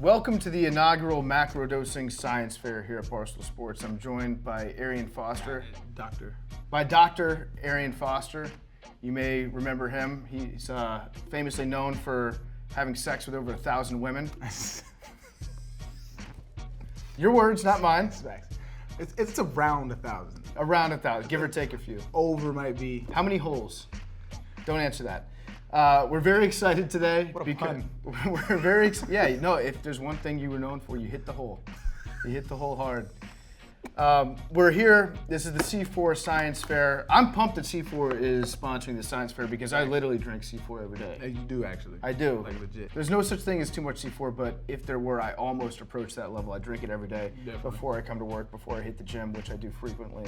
Welcome to the inaugural Macrodosing Science Fair here at Barstool Sports. I'm joined by Arian Foster. Dr. Arian Foster. You may remember him. He's famously known for having sex with over 1,000 women. Your words, not mine. It's around 1,000. Around 1,000, give or take a few. Over might be. How many holes? Don't answer that. We're very excited today. What a pun. We're very if there's one thing you were known for, you hit the hole. You hit the hole hard. We're here. This is the C4 Science Fair. I'm pumped that C4 is sponsoring the Science Fair because I literally drink C4 every day. You do actually. I do. Like legit. There's no such thing as too much C4, but if there were, I almost approach that level. I drink it every day before I come to work, before I hit the gym, which I do frequently,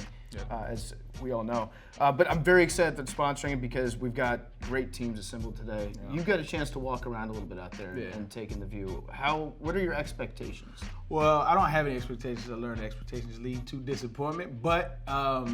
as we all know. But I'm very excited that sponsoring it because we've got great teams assembled today. Yeah. You've got a chance to walk around a little bit out there and take in the view. What are your expectations? Well, I don't have any expectations. I learned expectations lead to disappointment, but a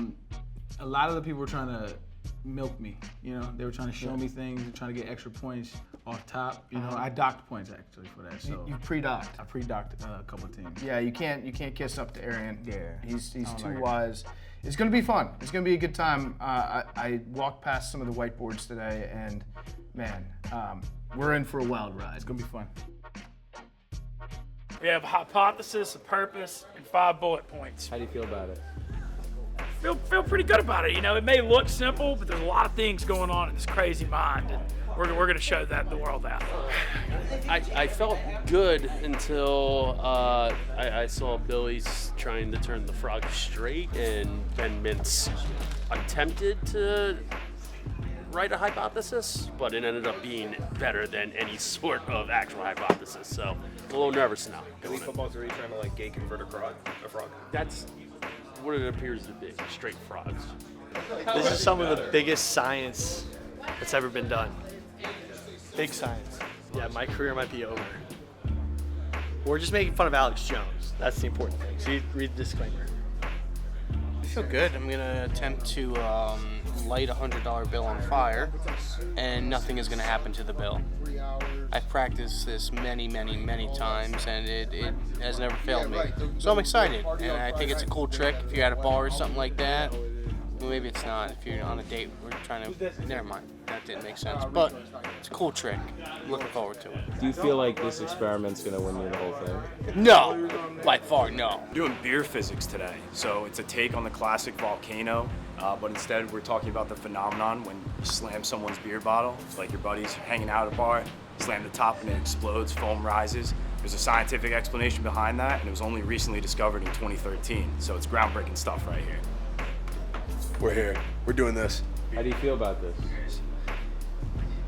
lot of the people were trying to milk me. You know, they were trying to show me things and trying to get extra points off top. You know, I docked points actually for that. So you pre-docked. I pre-docked a couple of teams. Yeah, you can't kiss up to Arian. Yeah, he's too wise. It's gonna be fun. It's gonna be a good time. I walked past some of the whiteboards today, and man, we're in for a wild ride. It's gonna be fun. We have a hypothesis, a purpose, and 5 bullet points. How do you feel about it? Feel pretty good about it. You know, it may look simple, but there's a lot of things going on in this crazy mind, and we're going to show that the world out. I felt good until I saw Billy's trying to turn the frog straight, and Ben Mintz attempted to write a hypothesis, but it ended up being better than any sort of actual hypothesis. So I'm a little nervous now. Elite football's already trying to gay convert a frog. That's what it appears to be, straight frogs. This is some of the biggest science that's ever been done. Big science. Yeah, my career might be over. We're just making fun of Alex Jones. That's the important thing. So you read the disclaimer. I feel good. I'm going to attempt to light a $100 bill on fire, and nothing is going to happen to the bill. I've practiced this many, many, many times, and it has never failed me. So I'm excited, and I think it's a cool trick if you're at a bar or something like that. Well, maybe it's not. If you're on a date, we're trying to... Never mind. That didn't make sense. But it's a cool trick. I'm looking forward to it. Do you feel like this experiment's going to win you the whole thing? No. By far, no. We're doing beer physics today. So it's a take on the classic volcano, but instead we're talking about the phenomenon when you slam someone's beer bottle. It's like your buddies hanging out at a bar, slam the top and it explodes, foam rises. There's a scientific explanation behind that, and it was only recently discovered in 2013. So it's groundbreaking stuff right here. We're here. We're doing this. How do you feel about this?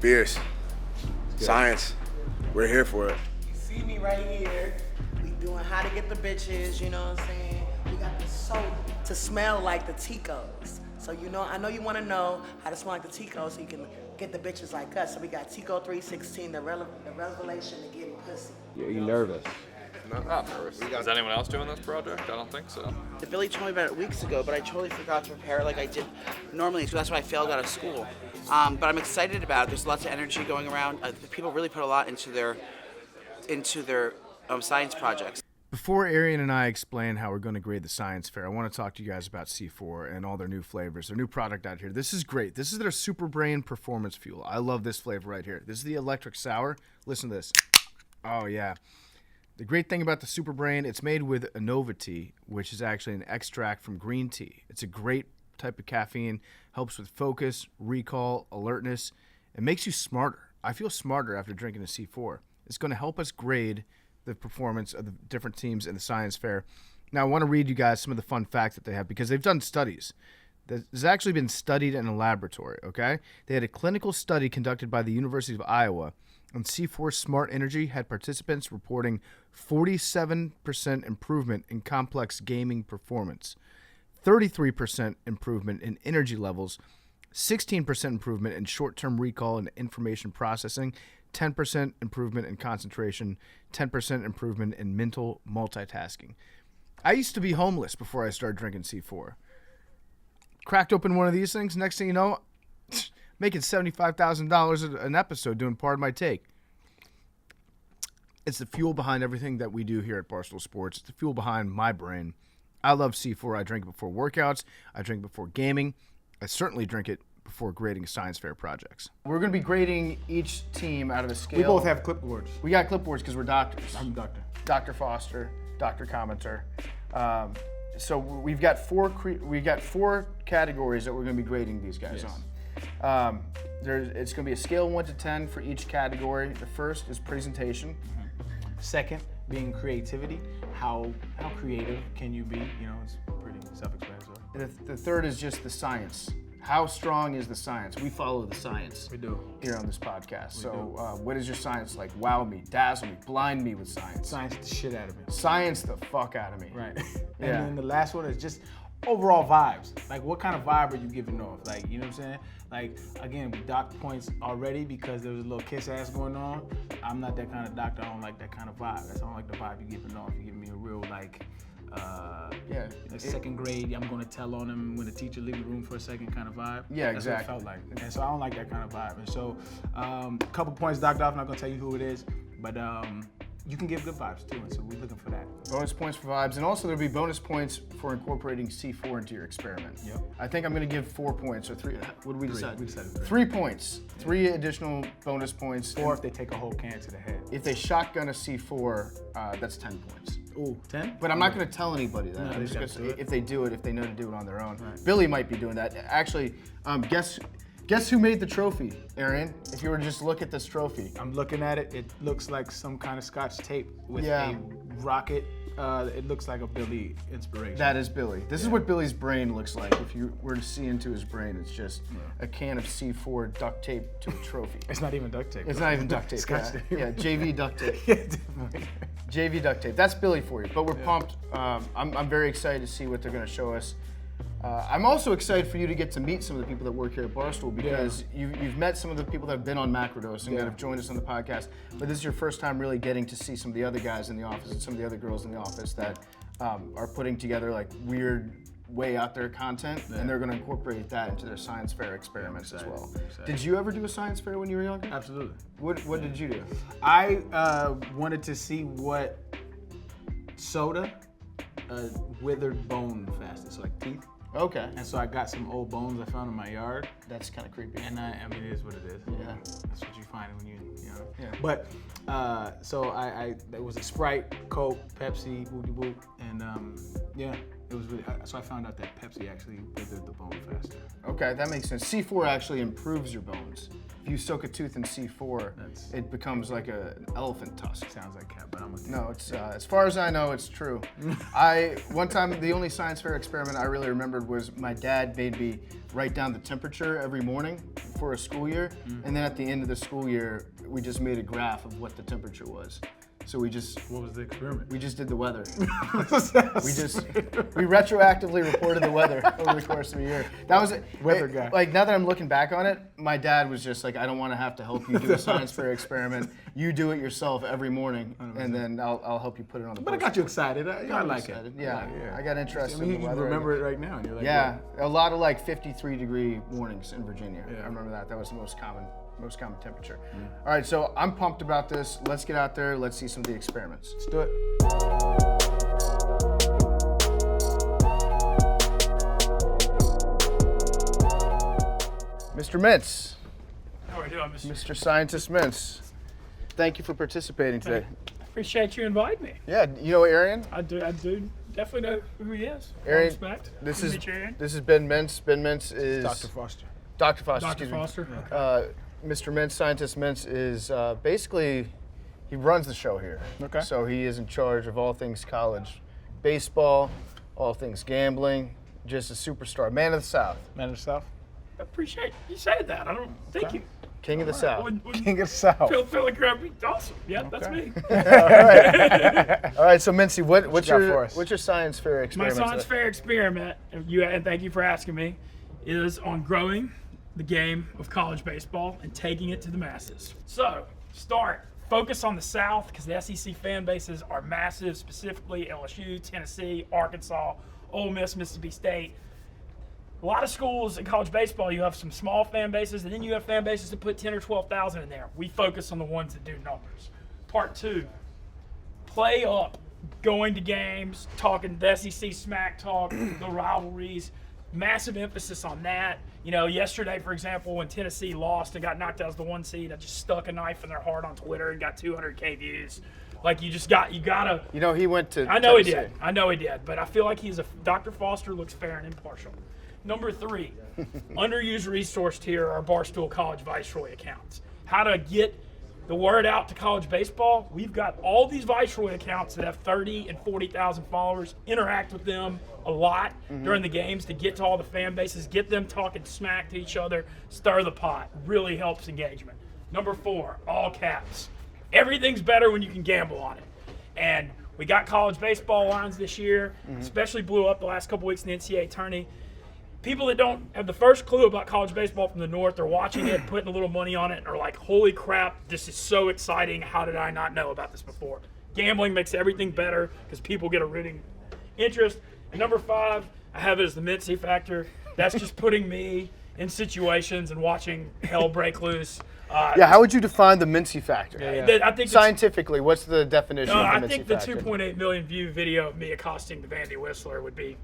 Beers. Science. We're here for it. You see me right here. We doing how to get the bitches, you know what I'm saying? We got the soap to smell like the Tikos. So I know you want to know how to smell like the Tikos so you can get the bitches like us. So we got Tiko 316, the revelation of getting pussy. Are you nervous? Not nervous. Is anyone else doing this project? I don't think so. Billy told me about it weeks ago, but I totally forgot to prepare like I did normally, so that's why I failed out of school. But I'm excited about it. There's lots of energy going around. People really put a lot into their science projects. Before Arian and I explain how we're going to grade the Science Fair, I want to talk to you guys about C4 and all their new flavors, their new product out here. This is great. This is their Super Brain Performance Fuel. I love this flavor right here. This is the electric sour. Listen to this. Oh, yeah. The great thing about the Super Brain, it's made with Anova tea, which is actually an extract from green tea. It's a great type of caffeine, helps with focus, recall, alertness. It makes you smarter. I feel smarter after drinking a C4. It's going to help us grade the performance of the different teams in the Science Fair. Now, I want to read you guys some of the fun facts that they have because they've done studies. This has actually been studied in a laboratory, okay? They had a clinical study conducted by the University of Iowa, and C4 Smart Energy had participants reporting 47% improvement in complex gaming performance, 33% improvement in energy levels, 16% improvement in short-term recall and information processing, 10% improvement in concentration, 10% improvement in mental multitasking. I used to be homeless before I started drinking C4. Cracked open one of these things, next thing you know, making $75,000 an episode doing Pardon My Take. It's the fuel behind everything that we do here at Barstool Sports. It's the fuel behind my brain. I love C4. I drink it before workouts. I drink it before gaming. I certainly drink it before grading science fair projects. We're going to be grading each team out of a scale. We both have clipboards. We got clipboards because we're doctors. I'm a doctor. Dr. Foster, Dr. Commenter. So we've got four categories that we're going to be grading these guys on. It's going to be a scale of 1 to 10 for each category. The first is presentation. Second, being creativity. How creative can you be? You know, it's pretty self-explanatory. The third is just the science. How strong is the science? We follow the science. We do. Here on this podcast. What is your science like? Wow me, dazzle me, blind me with science. Science the shit out of me. Science the fuck out of me. Right. And then the last one is just overall vibes. Like, what kind of vibe are you giving off? Like, you know what I'm saying? Like, again, we docked points already because there was a little kiss ass going on. I'm not that kind of doctor. I don't like that kind of vibe. I don't like the vibe you're giving off. You're giving me a real, like, second grade, I'm going to tell on him when the teacher leave the room for a second kind of vibe. Yeah, That's exactly. what it felt like. And so I don't like that kind of vibe. And so a couple points docked off. I'm not going to tell you who it is, but you can give good vibes too. And so we're looking for that. Bonus points for vibes. And also there'll be bonus points for incorporating C4 into your experiment. Yep. I think I'm going to give 4 points or 3. What did we decide? We decided 3. 3 points. 3 additional bonus points. 4 if they take a whole can to the head. If they shotgun a C4, that's 10 points. Ooh, 10? But I'm not going to tell anybody that. No, I'm just they gonna gotta do it. if they do it, if they know to do it on their own. Right. Billy might be doing that. Actually, guess who made the trophy, Arian? If you were to just look at this trophy. I'm looking at it. It looks like some kind of Scotch tape with a rocket. It looks like a Billy inspiration. That is Billy. This is what Billy's brain looks like. If you were to see into his brain, it's just a can of C4 duct tape to a trophy. It's not even duct tape. It's not even duct tape. Scotch tape. Yeah, JV duct tape. Yeah, definitely. JV duct tape. That's Billy for you. But we're pumped. I'm very excited to see what they're going to show us. I'm also excited for you to get to meet some of the people that work here at Barstool because you've met some of the people that have been on Macrodosing that have joined us on the podcast, but this is your first time really getting to see some of the other guys in the office and some of the other girls in the office that are putting together like weird, way out there content, and they're going to incorporate that into their science fair experiments as well. Did you ever do a science fair when you were younger? Absolutely. What did you do? I wanted to see what soda withered bone fastest, so like teeth. Okay. And so I got some old bones I found in my yard. That's kind of creepy. And I mean, it is what it is. Yeah. That's what you find when you know. Yeah. But so there was a Sprite, Coke, Pepsi, whoopty whoop, and it was really. So I found out that Pepsi actually withered the bone faster. Okay, that makes sense. C4 actually improves your bones. If you soak a tooth in C4, it becomes like an elephant tusk. Sounds like cat, but I'm with you. No, it's as far as I know, it's true. One time, the only science fair experiment I really remembered was my dad made me write down the temperature every morning for a school year, and then at the end of the school year, we just made a graph of what the temperature was. So What was the experiment? we just did the weather. we retroactively reported the weather over the course of a year. That was Weather guy. Like now that I'm looking back on it, my dad was just like, I don't want to have to help you do a science fair experiment. You do it yourself every morning, and then I'll help you put it on the. But I got you excited. I like excited. it. Yeah, I got interested I mean, in the you weather. remember it right now, and you're like, Yeah, a lot of like 53-degree mornings in Virginia. Yeah. I remember that. That was the most common temperature. All right, so I'm pumped about this. Let's get out there. Let's see some of the experiments. Let's do it. Mr. Mintz, How are you doing, Mr. Scientist Mintz, thank you for participating today. Appreciate you inviting me. Yeah, you know Arian? I do definitely know who he is. Arian, Respect. this Good to is meet you, Arian. this is Ben Mintz. Ben Mintz is Dr. Foster. Dr. Foster. Dr. excuse me. Foster. Okay. Mr. Mintz, Scientist Mintz, is basically, he runs the show here. Okay. So he is in charge of all things college baseball, all things gambling, just a superstar. Man of the South. Man of the South. I appreciate you saying that. I don't thank you. King of the South. King of the South. Feel like you're awesome. Yeah, that's me. All right, so Mintzy, what's you got for us? your science fair My experiment? science today? fair experiment, and thank you for asking me, is on growing the game of college baseball and taking it to the masses. So, focus on the South because the SEC fan bases are massive, specifically LSU, Tennessee, Arkansas, Ole Miss, Mississippi State. A lot of schools in college baseball, you have some small fan bases, and then you have fan bases that put 10 or 12,000 in there. We focus on the ones that do numbers. Part 2, play up going to games, talking the SEC smack talk, the rivalries, massive emphasis on that. You know, yesterday, for example, when Tennessee lost and got knocked out as the 1 seed, I just stuck a knife in their heart on Twitter and got 200K views. Like, you gotta. You know, he went to. I know he Tennessee. did. I know he did. But I feel like Dr. Foster looks fair and impartial. Number 3, underused resourced here are Barstool College Viceroy accounts. How to get the word out to college baseball. We've got all these Viceroy accounts that have 30 and 40,000 followers. Interact with them a lot during the games to get to all the fan bases, get them talking smack to each other, stir the pot. Really helps engagement. Number 4, all caps. Everything's better when you can gamble on it. And we got college baseball lines this year, especially blew up the last couple weeks in the NCAA tourney. People that don't have the first clue about college baseball from the north are watching it, putting a little money on it, and are like, holy crap, this is so exciting. How did I not know about this before? Gambling makes everything better because people get a rooting interest. And number 5, I have it as the Mintzy factor. That's just putting me in situations and watching hell break loose. How would you define the Mintzy factor? I think scientifically, what's the definition of the I Mintzy think the factor? 2.8 million view video of me accosting the Vandy Whistler would be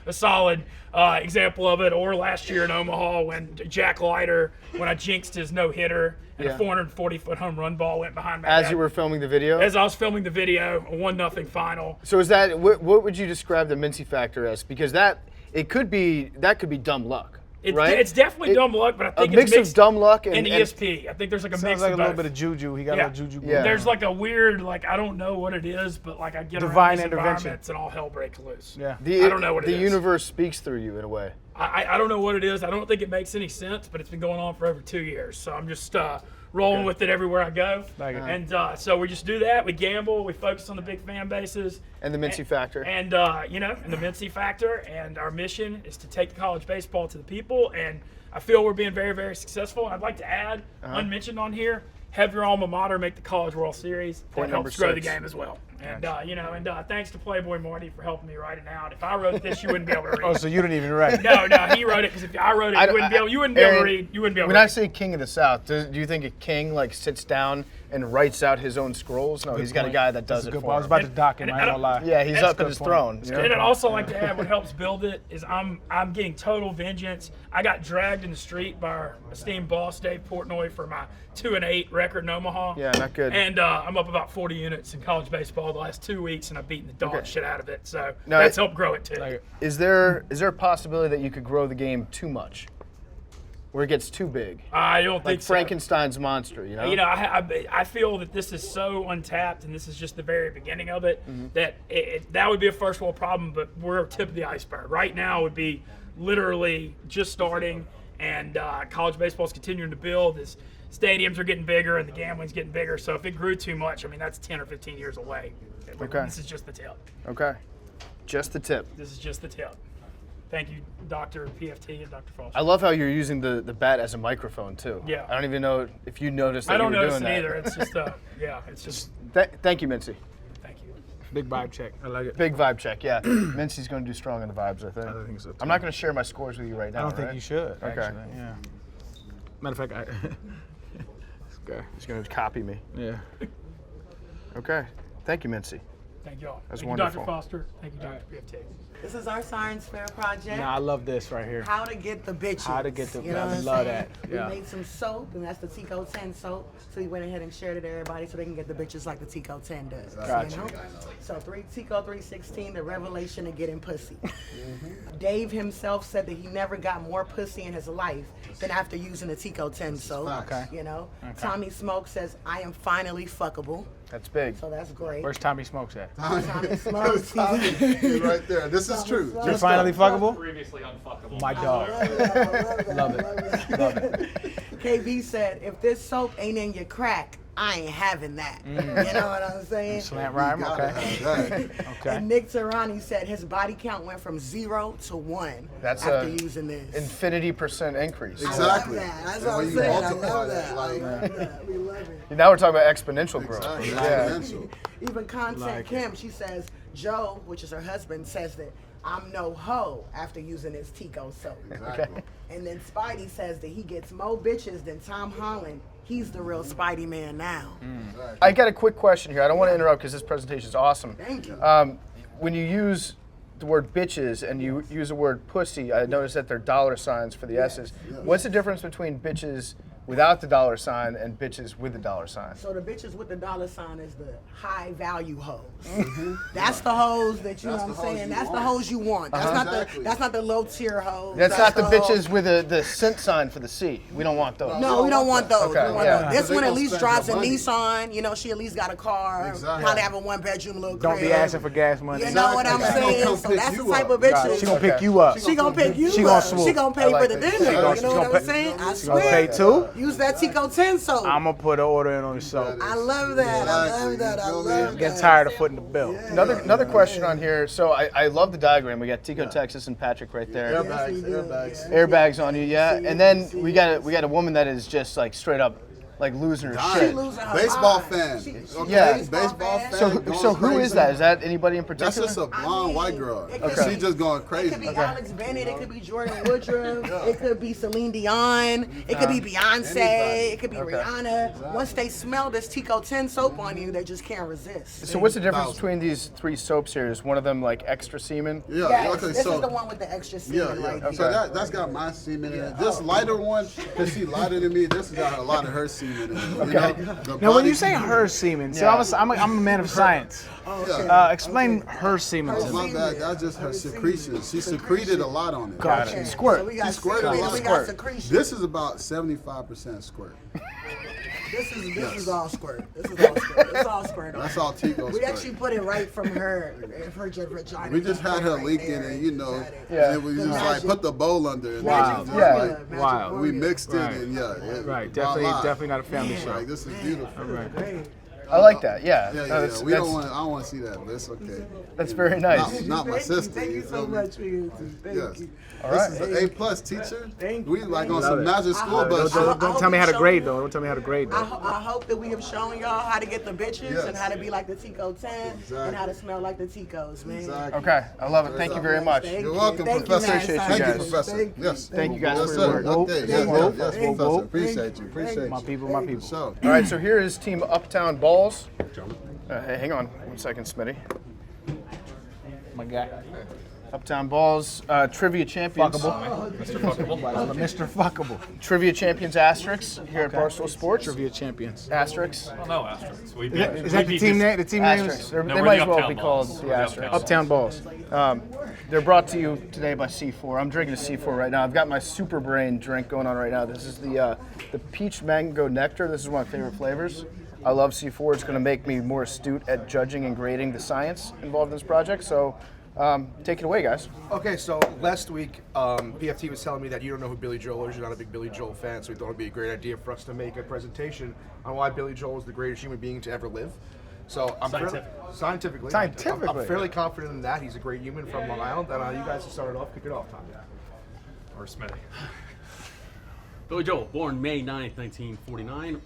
a solid example of it. Or last year in Omaha when Jack Leiter, when I jinxed his no-hitter and a 440-foot home run ball went behind my head. As you were filming the video? As I was filming the video, a 1-0 final. So is that what would you describe the Mintzy factor as? Because that could be dumb luck. Right? It's definitely dumb luck, but I think a mix of dumb luck and ESP. I think there's like a mix like of a little both. bit of juju. He got a little juju. Yeah. There's like a weird, like, I don't know what it is, but like I get Divine around these intervention. environments and all hell breaks loose. Yeah. I don't know what it is. The universe speaks through you in a way. I don't know what it is. I don't think it makes any sense, but it's been going on for over 2 years. So I'm just rolling with it everywhere I go. Like it. And so we just do that. We gamble. We focus on the big fan bases. And the Mintzy factor. And, and the Mintzy factor. And our mission is to take college baseball to the people. And I feel we're being very, very successful. And I'd like to add, unmentioned on here, have your alma mater make the College World Series. That helps grow the game as well. And, thanks to Playboy Marty for helping me write it out. If I wrote this, you wouldn't be able to read it. Oh, so you didn't even write it? No, he wrote it because if I wrote it, you wouldn't be able to read. You wouldn't be able to read. When I say king of the South, do you think a king like sits down and writes out his own scrolls? No, he's got a guy that does it for him. I was about to dock him. I ain't gonna lie. Yeah, he's up at his throne. And I'd also like to add what helps build it is I'm getting total vengeance. I got dragged in the street by our esteemed boss, Dave Portnoy, for my 2-8 record in Omaha. Yeah, not good. And I'm up about 40 units in college baseball the last 2 weeks, and I've beaten the dog shit out of it. So that's helped grow it too. Is there a possibility that you could grow the game too much? Where it gets too big? I don't think like so. Frankenstein's monster, you know? I feel that this is so untapped, and this is just the very beginning of it, that that would be a first world problem, but we're tip of the iceberg. Right now would be literally just starting, and college baseball is continuing to build as stadiums are getting bigger and the gambling's getting bigger. So if it grew too much, I mean, that's 10 or 15 years away. Okay. This is just the tip. Okay. Just the tip. This is just the tip. Thank you, Dr. PFT and Dr. Foster. I love how you're using the bat as a microphone too. Yeah. I don't even know if you noticed that I don't you were notice doing it that. either. It's just it's just. Thank you, Mintzy. Thank you. Big vibe check. I like it. Big vibe check. Yeah. Mintzy's going to do strong in the vibes, I think. I think so too. I'm not going to share my scores with you right now. I don't think you should. Okay. Actually. Yeah. Matter of fact, okay. He's going to copy me. Yeah. Okay. Thank you, Mintzy. Thank y'all. That's Thank wonderful. you, Dr. Foster. Thank you, Dr. PFT. This is our science fair project. Nah, I love this right here. How to get the bitches. How to get the you know what I'm love saying? that. Yeah. We made some soap, and that's the Tiko 10 soap. So we went ahead and shared it to everybody so they can get the bitches like the Tiko 10 does. Gotcha. You know? So Tiko 316, the revelation of getting pussy. Dave himself said that he never got more pussy in his life than after using the Tiko 10 soap. Okay. You know? Okay. Tommy Smoke says, I am finally fuckable. That's big. So that's great. Where's Tommy Smokes at? Tommy Smokes. He's right there. This is true. You're finally fuckable? Previously unfuckable. My dog. Love it. Love it. KB said, if this soap ain't in your crack, I ain't having that. You know what I'm saying? Slant rhyme? Okay. Okay. And Nick Tarani said his body count went from 0 to 1 That's after a using this. infinity% increase. Exactly. I love that. That's And what when I'm you saying. I multiply love that, that. like, I love that. We love it. Now we're talking about exponential growth. Exactly. Yeah. Exponential. Even Content Like Kim, she says, Joe, which is her husband, says that I'm no hoe after using this Tiko soap. Exactly. And then Spidey says that he gets more bitches than Tom Holland. he's the real Spidey Man now. I got a quick question here. I don't want to interrupt because this presentation is awesome. Thank you. When you use the word bitches and you use the word pussy, I noticed that they're dollar signs for the S's. What's the difference between bitches without the dollar sign and bitches with the dollar sign? So the bitches with the dollar sign is the high value hoes. That's the hoes that you know what I'm saying. That's the hoes you want. That's not the low tier hoes. That's not the bitches with the cent sign for the C. We don't want those. No, we don't want those. Okay, We want yeah. those. This They one at gonna least spend drives a your money. Nissan. You know, she at least got a car. Exactly. Probably have a 1-bedroom little crib. Don't be asking for gas money. You know what I'm Exactly. saying? Come So pick that's the you type up. of bitches. She gonna pick you up. She gonna pick you She gonna up. swoop. She gonna pay I like for the that. dinner. She gonna- You know she what gonna I'm saying? I She gonna swear. pay too? Use that Tiko 10 soap. I'm gonna put an order in on the soap. I love that. I love that. I love that. Getting tired of footing the bill. Another question on here. So I love the diagram. We got Tiko, Texas, and Patrick right there. Airbags. Airbags on you, yeah. And then we got a woman that is just like straight up like losing her shit. Baseball fan. Okay? Yeah. Baseball fan. So going who is crazy. that? Is that anybody in That's particular? just a blonde white girl. Okay. She just going It crazy. could be Alex Bennett. It could be Jordan Woodruff. It could be Celine Dion. It could be Beyonce. It could be Rihanna. Once they smell this Tiko 10 soap on you, they just can't resist. So what's the difference between these three soaps here? Is one of them like extra semen? Yeah. Yes, Okay. this So. is the one with the extra semen right here. So that's got my semen in it. This lighter one, because she lighter than me, this has got a lot of her semen in it. You know? The Now, when body- you say her semen, see, I'm a man of science. Explain her semen to My me. bad, that's just her secretion. She secreted a lot on it. Gotcha. So Squirt. we got She squirted semen a and we lot. got secretion. This is about 75% squirt. This is all squirt. This is all squirt. It's all squirt. That's all Tiko We squirt. actually put it right from her vagina. We just had her leaking and, you know, Yeah. and it was just like put the bowl under it. Wow. Yeah. Wow. We mixed it Right. and it Right. brought life. Definitely not a family show. Like, this is beautiful. Right. I like that. Yeah. Yeah, No, yeah, that's- yeah. We don't that's- want. I don't want to see that, but it's okay. That's very nice. Not my sister. Thank you so feel me? much for you. Thank Yes. you. All This right. is an A+ teacher. Thank We you. like on Love some it. magic school I bus. hope- Don't tell me how to grade though. Don't tell me how to grade I, though. I hope that we have shown y'all how to get the bitches Yes. and how to be like the Tiko 10 Exactly. and how to smell like the Ticos, man. Exactly. Okay. I love it. Thank you very much. Thank You're you. welcome, Thank you, Professor. guys. Appreciate you Thank you, guys. Professor. Thank you. Yes. Thank you guys Yes, for sir. your work. Okay. Yes, Thank yes, you. yes, Thank Professor. you. Appreciate you. Appreciate My you. people, my people. So, All right. So here is Team Uptown Balls. Hey, hang on 1 second, Smitty. My guy. Uptown Balls trivia champions. Mr. Fuckable. Trivia champions asterisks here at Barstool Sports. Trivia champions. Asterisks. Well, no asterisks. We Is that the team name? The team name Asterisks. is They No, we're might the as well Uptown be Balls. called We're the the asterisks. Uptown Balls. They're brought to you today by C4. I'm drinking a C4 right now. I've got my Super Brain drink going on right now. This is the peach mango nectar. This is one of my favorite flavors. I love C4. It's going to make me more astute at judging and grading the science involved in this project. So take it away, guys. Okay, so last week, PFT was telling me that you don't know who Billy Joel is. You're not a big Billy Joel fan, so we thought it'd be a great idea for us to make a presentation on why Billy Joel is the greatest human being to ever live. So I'm scientifically, I'm fairly confident in that. He's a great human from Long Island. And you guys can start it off. Kick it off, Tom. Or Smitty. Billy Joel, born May 9th, 1949,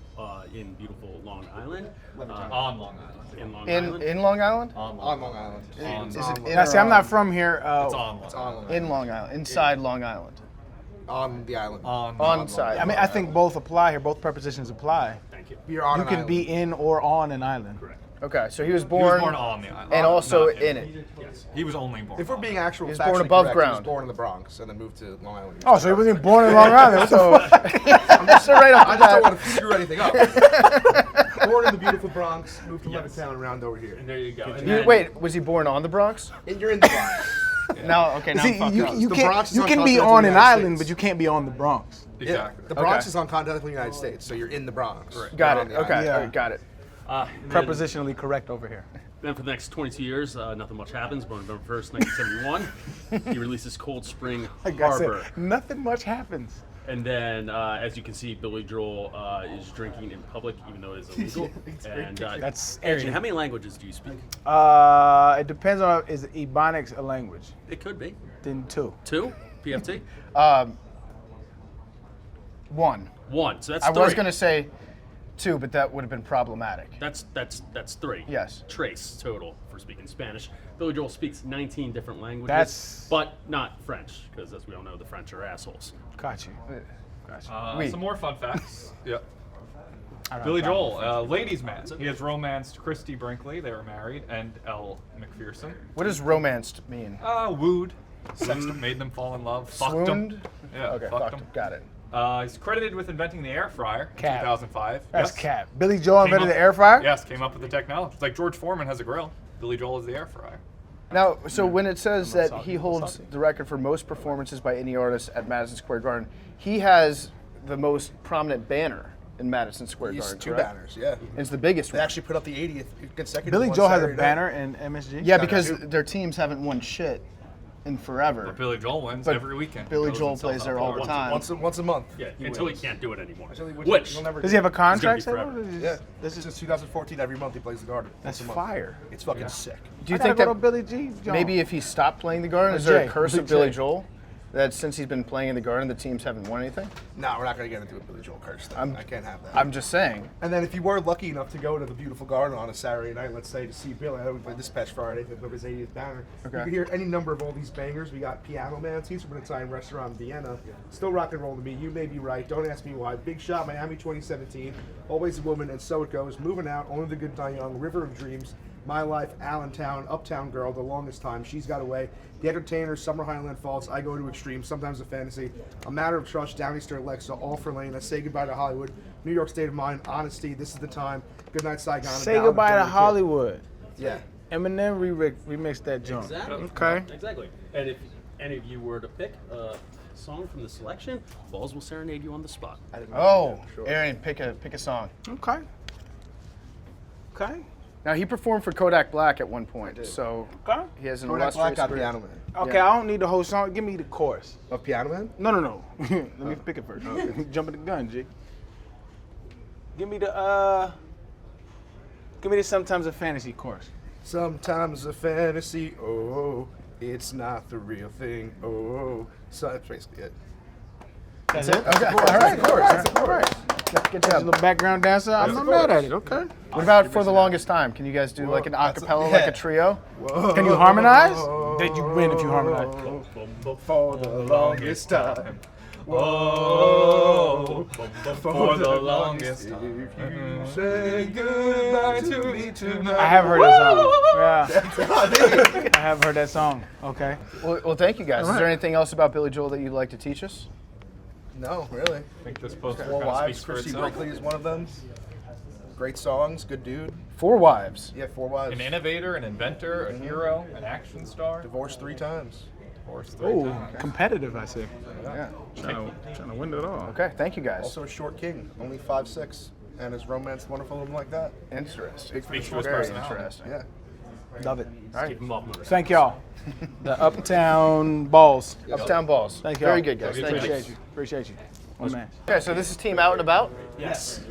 in beautiful Long Island. On Long Island. In Long Island. In Long Island? On Long Island. Is it in Now, or see, I'm on? not from here. It's on Long Island. In Long Island. Inside Long Island. On the island. On side. I mean, I think both apply here. Both prepositions apply. Thank you. You're on You an can island. be in or on an island. Correct. Okay, so he was He born, was born on the island. and also Not in it. Yes. He was only born. If we're being actual, He was factually born above correct, ground. He was born in the Bronx and then moved to Long Island. Oh, so he wasn't born in Long Island. What the fuck? I'm just right off I the just don't bat. want to screw anything up. Born in the beautiful Bronx, moved to Levittown, around over here. And there you go. And You- then- Wait, was he born on the Bronx? And you're in the Bronx. No, okay, now See, I'm fucked you, up. you The can't. Bronx is You on can be continental on an United island, States. but you can't be on the Bronx. Exactly. The Bronx Okay. is on continental United States, so you're in the Bronx. Right. Got You're on it. the Okay, island. Yeah. all right, got it. and then- Prepositionally correct over here. Then for the next 22 years, nothing much happens. Born November 1st, 1971, he releases Cold Spring Like I said, Harbor. nothing much happens. And then, as you can see, Billy Joel is drinking in public, even though it is illegal. And That's Arian, Arian. how many languages do you speak? It depends on is Ebonics a language? It could be. Then 2. 2? PFT? One. 1. So that's I 3. was going to say 2, but that would have been problematic. That's 3. Yes. Trace total for speaking Spanish. Billy Joel speaks 19 different languages, That's- but not French, because as we all know, the French are assholes. Got you. Oui. Some more fun facts. Yep. Billy Joel, ladies' man. He has romanced Christy Brinkley. They were married, and Elle McPherson. What does romanced mean? Wooed, sexed them, made them fall in love, fucked them. Swooned? Yeah, Okay, fucked fucked them. Got it. He's credited with inventing the air fryer in Cap. 2005. That's Yes. cap. Billy Joel Came invented up- the air fryer? Yes, came up with the technology. It's like George Foreman has a grill. Billy Joel is the air fryer. Now, so when it says that he holds the record for most performances by any artist at Madison Square Garden, he has the most prominent banner in Madison Square He's Garden. 2 correct? banners, yeah. It's the biggest They one. actually put up the 80th consecutive Billy one Joel has a Saturday night. banner in MSG? Yeah, because their teams haven't won shit in forever. But Billy Joel wins But every weekend. Billy Goes Joel and sells plays out there all the once- time. Once a month. Yeah, until he can't do it anymore. Which Does he have a contract? It's gonna be somewhere? Yeah, this is since 2014. Every month he plays the Garden. That's Once a month. fire. It's fucking sick. Do you I gotta think go that to Billy G. Joel. maybe if he stopped playing the Garden, Or is there a Jay. curse of Jay. Billy Joel? That since he's been playing in the Garden, the teams haven't won anything? No, we're not going to get into a Billy Joel curse thing. I can't have that. I'm just saying. And then if you were lucky enough to go to the beautiful Garden on a Saturday night, let's say to see Billy, I know we played this past Friday, picked up his 80th banner. Okay. You could hear any number of all these bangers. We got Piano Man, he's from an Italian restaurant in Vienna. Still rock and roll to me. You may be right. Don't ask me why. Big Shot, Miami 2017. Always a Woman, and So It Goes. Moving Out, Only the Good Die Young. River of Dreams. My Life, Allentown, Uptown Girl, The Longest Time, She's Got Away, The Entertainer, Summer Highland Falls, I Go to Extreme, Sometimes a Fantasy, A Matter of Trust, Downeaster Alexa, All for Lane, Say Goodbye to Hollywood, New York State of Mind, Honesty, This is the Time, Good Night Saigon. and Say Ballad of goodbye to Billy Kid. Hollywood. Yeah. Eminem remixed that joint. Exactly. Okay. Exactly. And if any of you were to pick a song from the selection, Balls will serenade you on the spot. Oh, Arian, pick a song. Okay. Okay. Now he performed for Kodak Black at one point, so Okay. he has an Kodak Black illustrious got career. Piano Man. Okay, I don't need the whole song. Give me the chorus. Of Piano Man? No. Let me pick it first. Jumping the gun, G. Give me the Sometimes a Fantasy chorus. Sometimes a fantasy, oh, it's not the real thing, oh. So that's basically it. That's it? Okay, all right, of course. All right. Get you a little background dancer. I'm not mad at it. Okay. What about For the Longest Time? Can you guys do like an acapella, like a trio? Whoa. Can you harmonize? Then you win if you harmonize. For the longest time. Whoa, for the longest time. You say goodbye to me tonight. I have heard that song. Yeah. I have heard that song. Okay. Well, thank you guys. All Is there right. anything else about Billy Joel that you'd like to teach us? No, really. I think this poster Four kind of Wives, speaks for Christy itself. Brinkley is one of them. Great songs, good dude. 4 wives. Yeah, 4 wives. An innovator, an inventor, a hero, an action star. Divorced 3 times. Divorced 3 Oh, times. competitive, I see. Yeah. Trying to win it all. Okay, thank you guys. Also a short king, only 5'6", and his romance wonderful woman like that. Interesting. Speaks to his Very personality. interesting. Yeah. Love it. All right. Keep them off motorcycles. Thank y'all. The Uptown Balls. Uptown Balls. Thank y'all. Very good, guys. Thank you. Appreciate you. Appreciate you. One man. Okay, so this is Team Out and About, Yes.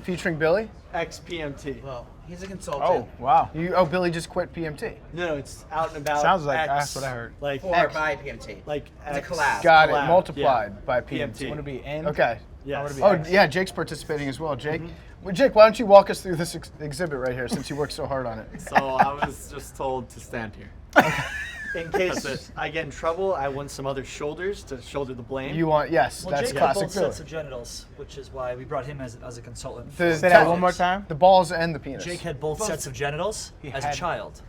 featuring Billy. XPMT. Well, he's a consultant. Oh, wow. Billy just quit PMT. No, it's out and about. Sounds like X, that's what I heard. Like Or X, by PMT. like It's a X. collab. Got it. Collab, Multiplied by PMT. PMT. Want to be N? Okay. Yes. be Oh, X. yeah, Jake's participating as well. Jake, well, Jake, why don't you walk us through this exhibit right here since you worked so hard on it? So I was just told to stand here. In case I get in trouble, I want some other shoulders to shoulder the blame. You want, yes, Well, that's Jake had classic both Billy. sets of genitals, which is why we brought him as a consultant. The Say that one more time. The balls and the penis. Jake had both sets of genitals as a had- child,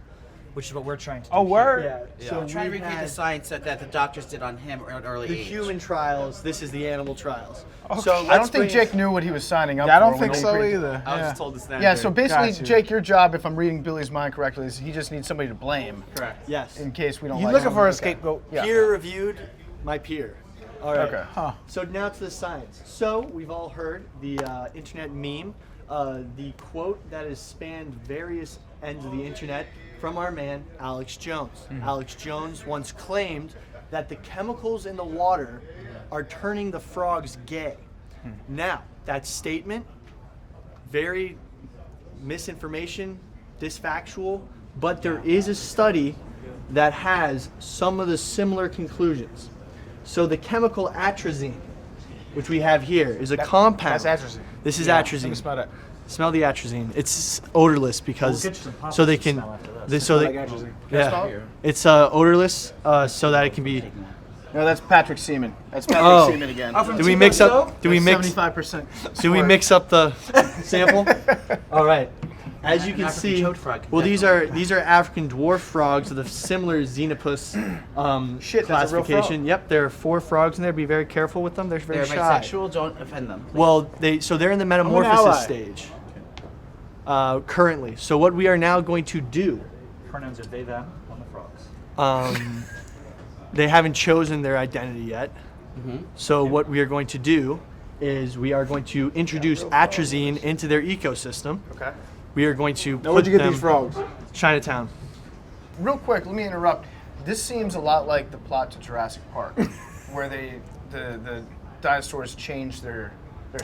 which is what we're trying to do. Oh, word? Yeah. So So trying to we recreate had the science that the doctors did on him at an early the age. human trials. This is the animal trials. Okay. So I don't let's think bring- Jake knew what he was signing up Yeah, I for. don't when think he so agreed. either. I was Yeah. just told to stand Yeah, here. so basically, Gotcha. Jake, your job, if I'm reading Billy's mind correctly, is he just needs somebody to blame Correct. Yes. in case we don't You like looking him. for a Okay. scapegoat? Yeah. Peer reviewed, my peer. All right. Okay. Huh. So now to the science. So we've all heard the internet meme, the quote that has spanned various ends of the internet from our man Alex Jones. Alex Jones once claimed that the chemicals in the water are turning the frogs gay. Now that statement, very misinformation, disfactual, but there is a study that has some of the similar conclusions. So the chemical atrazine, which we have here, is a compound. That's atrazine. This is Yeah, Let me atrazine. smell that. Smell the atrazine. It's odorless because We'll get you some pop so they to can smell after this. they, so they Like atrazine. yeah. It's odorless so that it can be No, that's Patrick Seaman. That's Patrick Seaman again. Do we mix up? Do we mix? 75%. Do we mix up the sample? All right. As you can African see, toad frog, well, these are African dwarf frogs of the similar Xenopus Shit, that's a real classification. frog. Yep, there are 4 frogs in there. Be very careful with them. They're very They're shy. bisexual. Don't offend them. Well, they're in the metamorphosis stage currently. So what we are now going to do, Pronouns are they, them on the frogs. they haven't chosen their identity yet. So what we are going to do is we are going to introduce atrazine into their ecosystem. Okay. We are going to Now, where'd you put get them these frogs? Chinatown. Real quick, let me interrupt. This seems a lot like the plot to Jurassic Park, where the dinosaurs change their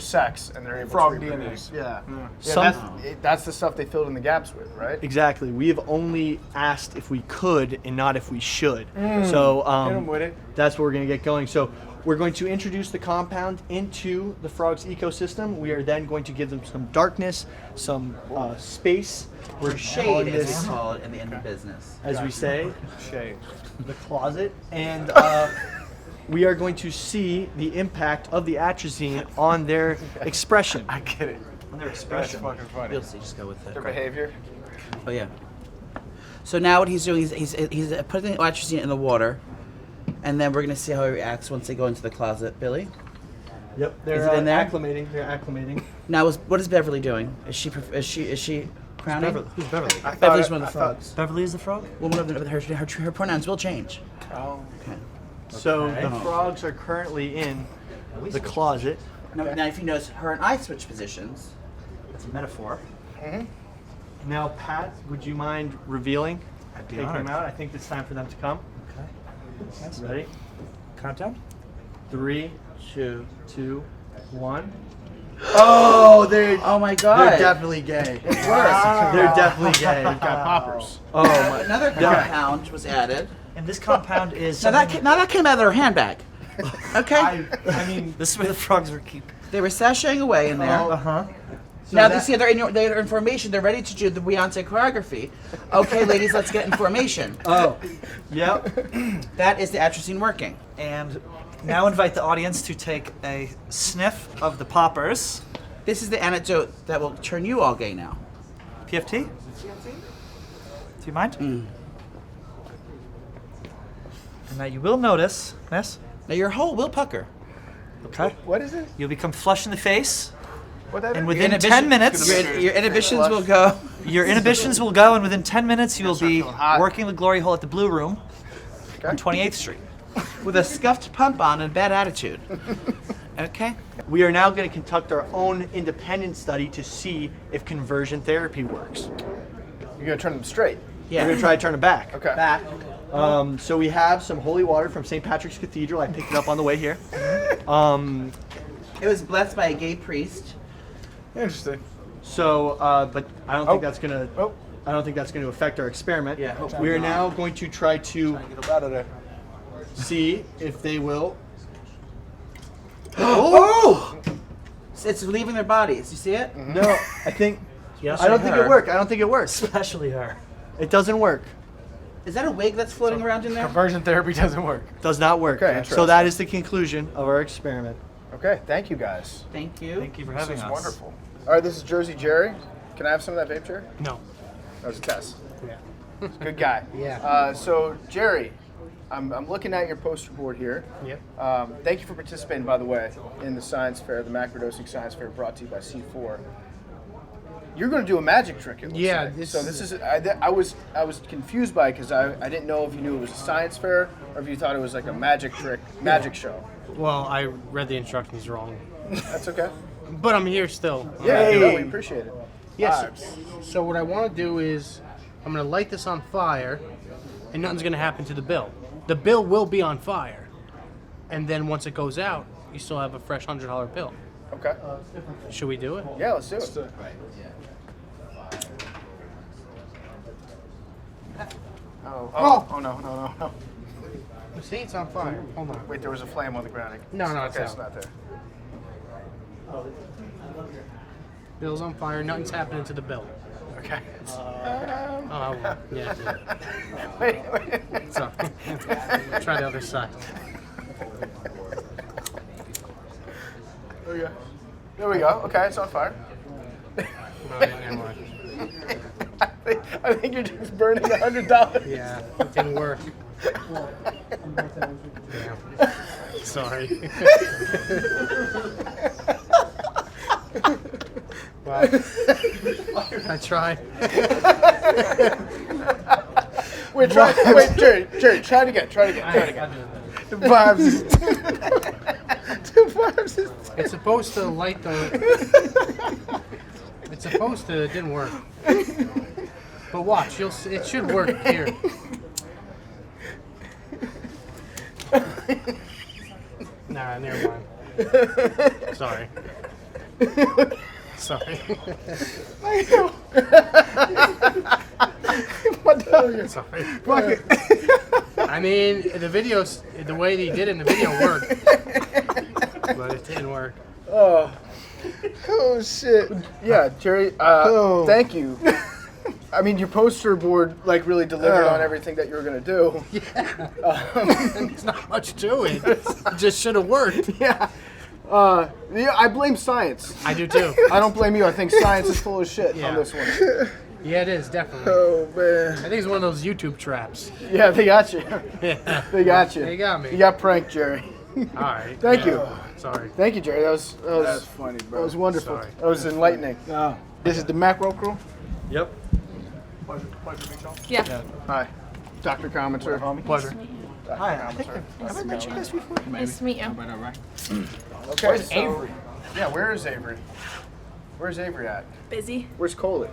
sex and they're able Frog to reproduce. DNA. Yeah. That's the stuff they filled in the gaps with, right? Exactly. We have only asked if we could and not if we should. Mm. So Hit 'em with it. that's what we're going to get going. So we're going to introduce the compound into the frog's ecosystem. We are then going to give them some darkness, some space. We're Shade, calling as this, we call it in the end of business. as we say, Shade. the closet. And we are going to see the impact of the atrazine on their expression. I get it. On their expression. That's fucking funny. You'll see. Just go with it. Their behavior. Oh yeah. So now what he's doing is he's putting the atrazine in the water, and then we're gonna see how he reacts once they go into the closet. Billy. Yep. They're Is it in there? acclimating. They're acclimating. Now, what is Beverly doing? Is she crowning? Who's Beverly? Beverly's one of the frogs. Beverly is the frog? Well, one of her pronouns will change. Oh. Okay. So the frogs are currently in the closet. Now, if you notice, her and I switch positions. That's a metaphor. Now, Pat, would you mind revealing? I'd be Taking honored. them out. I think it's time for them to come. Okay. Ready? Countdown? 3, 2, 1. Oh, they're Oh my God! they're definitely gay. It works. They're definitely gay. Got poppers. Oh my! Another compound was added. And this compound is. Now that came out of their handbag. Okay. I mean, This is where the frogs were keep. They were sashaying away in there. huh. Now they see their information. They're ready to do the Beyonce choreography. Okay, ladies, let's get information. Oh, yep. That is the atrazine working. And now invite the audience to take a sniff of the poppers. This is the antidote that will turn you all gay now. PFT? Do you mind? And now you will notice, yes? Now your whole will pucker. Okay. What is it? You'll become flush in the face. What that And is? within 10 minutes, Your inhibitions will go. your inhibitions will go, and within 10 minutes, you will start be feeling hot. working the glory hole at the Blue Room on 28th Street. With a scuffed pump on and bad attitude. Okay? We are now going to conduct our own independent study to see if conversion therapy works. You're gonna turn them straight. Yeah. We're going to try to turn them back. Okay. Back. So we have some holy water from St. Patrick's Cathedral. I picked it up on the way here. It was blessed by a gay priest. Interesting. So, but I don't think that's gonna. Oh. I don't think that's going to affect our experiment. Yeah, hopefully We are not. now going to try to Get them out of there. see if they will. Oh! It's leaving their bodies. You see it? No, I think. Yes, I don't think it worked. I don't think it works. Especially her. It doesn't work. Is that a wig that's floating around in there? Conversion therapy doesn't work. Does not work. Okay, So interesting. that is the conclusion of our experiment. Okay, thank you guys. Thank you. Thank you for This having is us. wonderful. All right, this is Jersey Jerry. Can I have some of that vape, Jerry? No. That was a test. Yeah. Good guy. Yeah. So Jerry, I'm looking at your poster board here. Yep. Thank you for participating, by the way, in the science fair, the Macrodosing Science Fair, brought to you by C4. You're going to do a magic trick. It looks Yeah, like. this so is- this is. I was confused by it because I didn't know if you knew it was a science fair or if you thought it was like a magic trick, magic show. Well, I read the instructions wrong. That's okay. But I'm here still. Yeah, no, we appreciate it. Yes. So what I want to do is I'm going to light this on fire, and nothing's going to happen to the bill. The bill will be on fire, and then once it goes out, you still have a fresh $100 bill. Okay. Should we do it? Yeah, let's do it. Oh, no. See, it's on fire. Hold on. Wait, there was a flame on the ground. No, it's okay, it's out. not there. Bill's on fire. Nothing's happening to the bill. Okay. Oh, yeah. Wait. So, try the other side. There we go. There we go. Okay, it's on fire. I think you're just burning $100. Yeah, it didn't work. Damn. Sorry. Wow. I tried. Wait, Jerry, try it again. Try it again. The vibes is It's supposed to light the. It's supposed to. It didn't work. But watch, you'll see. It should work here. Nah, never mind. Sorry. Sorry. Sorry. I mean, the videos, the way he did it in the video worked, but it didn't work. Oh shit. Yeah, Jerry. Thank you. I mean, your poster board like really delivered on everything that you were gonna do. Yeah. There's not much to it. It just should have worked. Yeah. Yeah, I blame science. I do too. I don't blame you. I think science is full of shit on this one. Yeah, it is, definitely. Oh, man. I think it's one of those YouTube traps. Yeah, they got you. Yeah. They got you. They got me. You got pranked, Jerry. All right. Thank you. Sorry. Thank you, Jerry. That was funny, bro. That was wonderful. Sorry. That was enlightening. This is the Macro Crew. Yep. Pleasure to meet y'all. Yeah. Hi. Dr. Commenter. Pleasure. Hi. Have I met you guys before? Nice to meet you. Okay, Where's so, Avery? Yeah, where is Avery? Where's Avery at? Busy. Where's Coley?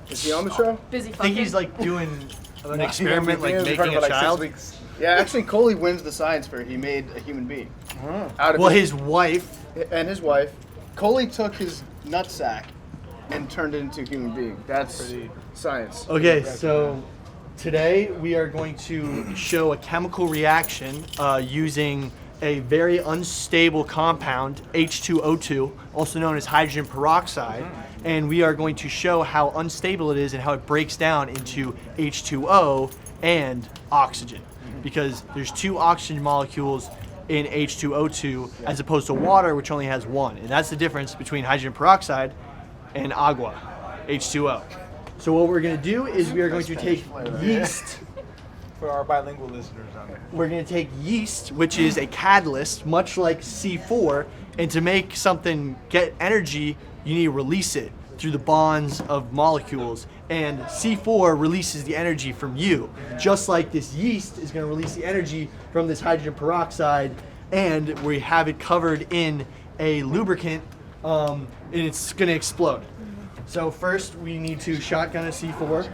Is he on the show? Busy I fucking. think he's like doing an experiment, like making a child. Yeah, actually, Coley wins the science fair. He made a human being. Out of Well, his wife. And his wife. Coley took his nutsack and turned it into a human being. That's science. Okay, so today we are going to show a chemical reaction using a very unstable compound, H2O2, also known as hydrogen peroxide, and we are going to show how unstable it is and how it breaks down into H2O and oxygen, because there's 2 oxygen molecules in H2O2 as opposed to water, which only has 1, and that's the difference between hydrogen peroxide and agua, H2O. So what we're going to do is we are going to take yeast. For our bilingual listeners out there. We're going to take yeast, which is a catalyst, much like C4, and to make something get energy, you need to release it through the bonds of molecules. And C4 releases the energy from you, just like this yeast is going to release the energy from this hydrogen peroxide, and we have it covered in a lubricant, and it's going to explode. So first, we need to shotgun a C4.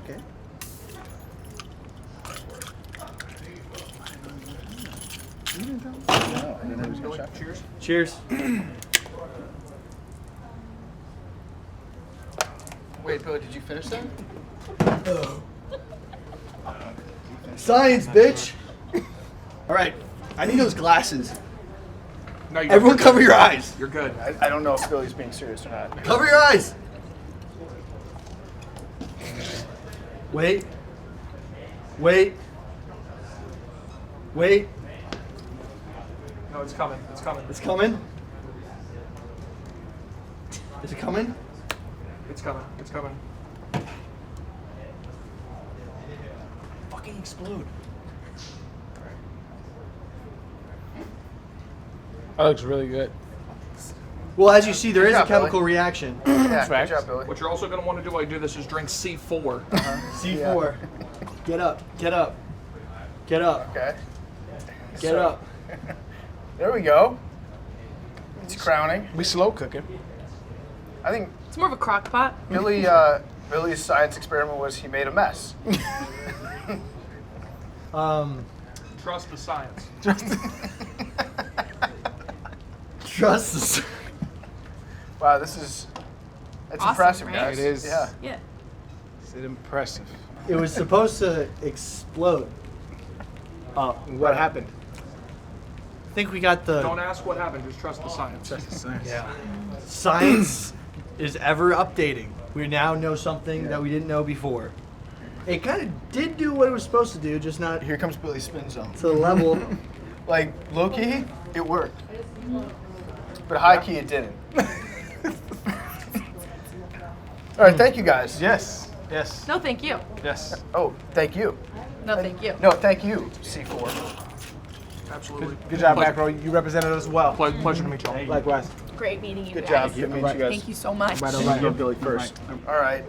Okay. Cheers. Cheers. Wait, Billy, did you finish that? Science, bitch. All right, I need those glasses. No, Everyone cover your eyes. You're good. I don't know if Billy's being serious or not. Cover your eyes. Wait. Wait. Wait. No, it's coming. It's coming. It's coming. Is it coming? It's coming. It's coming. Fucking explode. That looks really good. Well, as you see, there Good is a job, chemical Billy. reaction. Yeah, good job, Billy. What you're also going to want to do while you do this is drink C4. C4. Get up. Get up. Get up. Okay. Get So- up. There we go. It's crowning. We slow cooking. I think It's more of a crock pot. Billy's science experiment was he made a mess. Trust the science. Trust us. Wow, this is it's Awesome, impressive, right? guys. It is. Yeah. Yeah. It's impressive. It was supposed to explode. What happened? I think we got the Don't ask what happened. Just trust the science. yeah. Science is ever updating. We now know something that we didn't know before. It kind of did do what it was supposed to do, just not Here comes Billy's spin zone. to the level. Like, low key, it worked. But high key, it didn't. All right, thank you guys. Yes. Yes. No, thank you. Yes. Oh, thank you. No, thank you. No, thank you, C4. Absolutely. Good job, Macro. You represented us well. Pleasure to meet you all. Likewise. Great meeting you Good guys. job. Good meeting you guys. Thank you so much. Go Billy first. All right.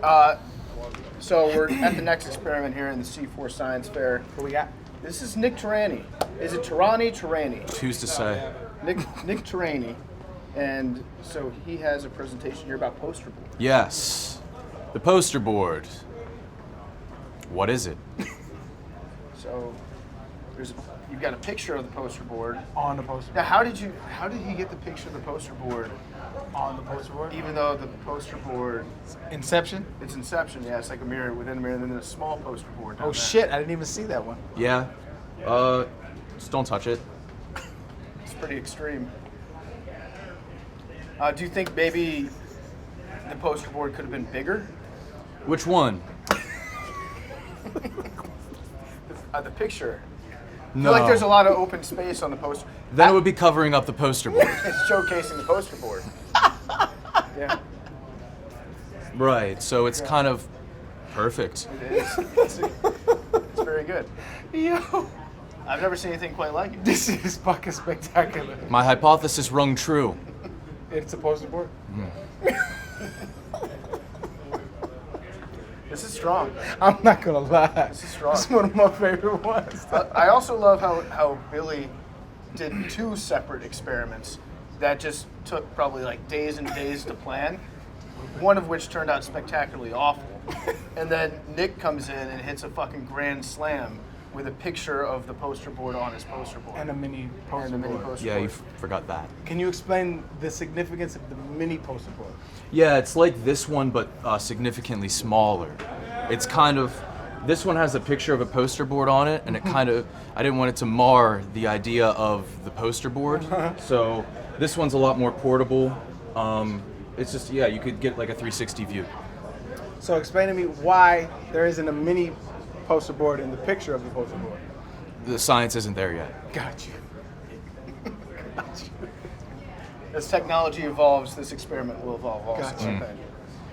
So we're at the next experiment here in the C4 Science Fair. What we got? This is Nick Tarani. Is it Tarani? Who's to say? Nick Tarani. And so he has a presentation here about poster board. Yes. The poster board. What is it? So you've got a picture of the poster board. On the poster board. Now, how did he get the picture of the poster board? On the poster board? Even though the poster board... Inception? It's Inception, yeah. It's like a mirror within a mirror, and then a small poster board down Oh, there. shit. I didn't even see that one. Yeah. Just don't touch it. It's pretty extreme. Do you think maybe the poster board could have been bigger? Which one? The picture. I No. feel like there's a lot of open space on the poster. Then it would be covering up the poster board. It's showcasing the poster board. Yeah, Right. So it's kind of perfect. it is. It's very good. Yo. I've never seen anything quite like it. This is fucking spectacular. My hypothesis rung true. It's a poster board? This is strong. I'm not gonna lie. This is strong. This is one of my favorite ones. I also love how Billy did 2 separate experiments that just took probably like days and days to plan, one of which turned out spectacularly awful. And then Nick comes in and hits a fucking grand slam with a picture of the poster board on his poster board. And a mini poster board. Yeah, you forgot that. Can you explain the significance of the mini poster board? Yeah, it's like this one, but significantly smaller. It's kind of, this one has a picture of a poster board on it, and it kind of, I didn't want it to mar the idea of the poster board. So this one's a lot more portable. It's just, yeah, you could get like a 360 view. So explain to me why there isn't a mini poster board in the picture of the poster board. The science isn't there yet. Got you. As technology evolves, this experiment will evolve also. Gotcha. I think.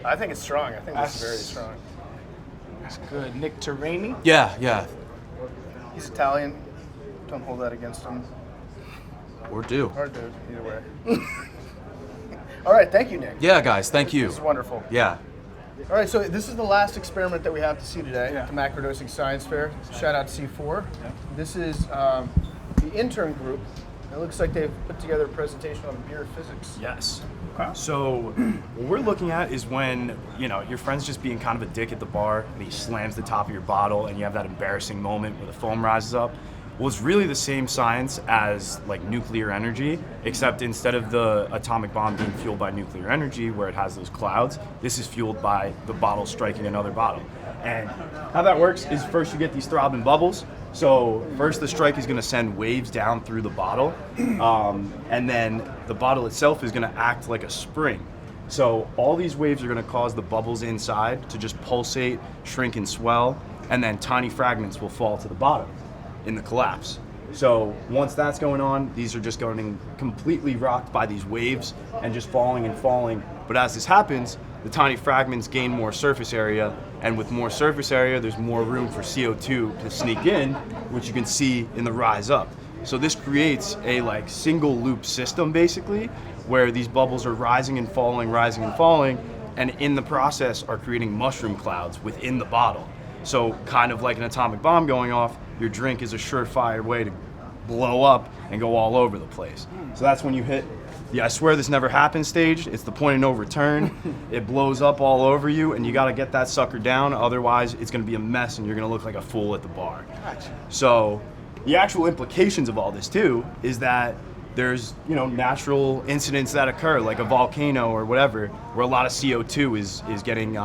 I think it's strong. I think this is very strong. That's good. Nick Tarani? Yeah, yeah. He's Italian. Don't hold that against him. Or do. Or do, either way. All right, thank you, Nick. Yeah, guys, thank you. This is wonderful. Yeah. All right, so this is the last experiment that we have to see today at the Macrodosing Science Fair. Shout out to C4. This is the intern group. It looks like they've put together a presentation on beer physics. Yes. So what we're looking at is when, your friend's just being kind of a dick at the bar and he slams the top of your bottle and you have that embarrassing moment where the foam rises up. Well, it's really the same science as like nuclear energy, except instead of the atomic bomb being fueled by nuclear energy where it has those clouds, this is fueled by the bottle striking another bottle. And how that works is first you get these throbbing bubbles. So first the strike is going to send waves down through the bottle, and then the bottle itself is going to act like a spring. So all these waves are going to cause the bubbles inside to just pulsate, shrink, and swell, and then tiny fragments will fall to the bottom in the collapse. So once that's going on, these are just going completely rocked by these waves and just falling and falling. But as this happens, the tiny fragments gain more surface area, and with more surface area, there's more room for CO2 to sneak in, which you can see in the rise up. So this creates a like single loop system basically, where these bubbles are rising and falling, and in the process are creating mushroom clouds within the bottle. So kind of like an atomic bomb going off, your drink is a surefire way to blow up and go all over the place. So that's when you hit the I swear this never happened stage. It's the point of no return. It blows up all over you and you gotta get that sucker down, otherwise it's gonna be a mess and you're gonna look like a fool at the bar. Gotcha. So the actual implications of all this too is that there's natural incidents that occur like a volcano or whatever where a lot of CO2 is getting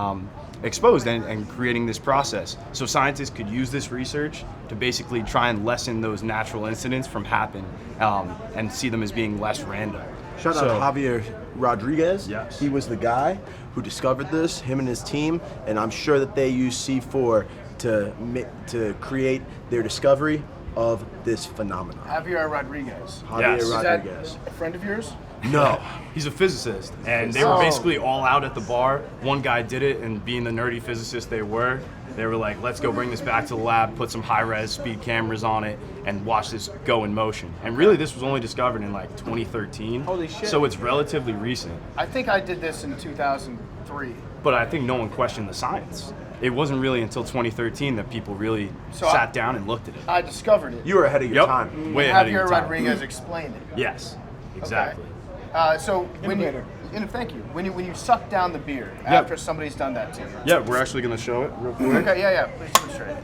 exposed and creating this process. So scientists could use this research to basically try and lessen those natural incidents from happening and see them as being less random. Shout out to Javier Rodriguez. Yes. He was the guy who discovered this, him and his team, and I'm sure that they use C4 to create their discovery of this phenomenon. Javier Rodriguez. Javier Rodriguez. Is that a friend of yours? No, he's a physicist, and they were basically all out at the bar. One guy did it, and being the nerdy physicist they were like, let's go bring this back to the lab, put some high-res speed cameras on it, and watch this go in motion. And really, this was only discovered in like 2013. Holy shit. So it's relatively recent. I think I did this in 2003. But I think no one questioned the science. It wasn't really until 2013 that people really sat down and looked at it. I discovered it. You were ahead of your time. Way ahead of your Javier time. Rodriguez explained it. Yes, exactly. So when thank you. When you suck down the beer after somebody's done that to you. Yeah, we're actually going to show it real quick. Okay, yeah. Please demonstrate.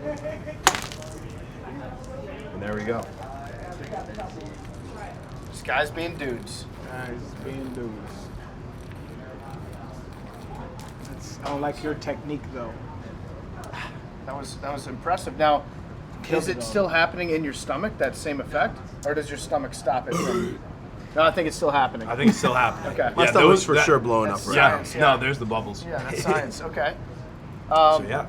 And there we go. This guy's being dudes. I don't like your technique though. That was impressive. Now, is it still happening in your stomach, that same effect? Or does your stomach stop it from... No, I think it's still happening. I think it's still happening. Okay. My stomach's for sure blowing up right now. Science, No, there's the bubbles. Yeah, that's science. Okay.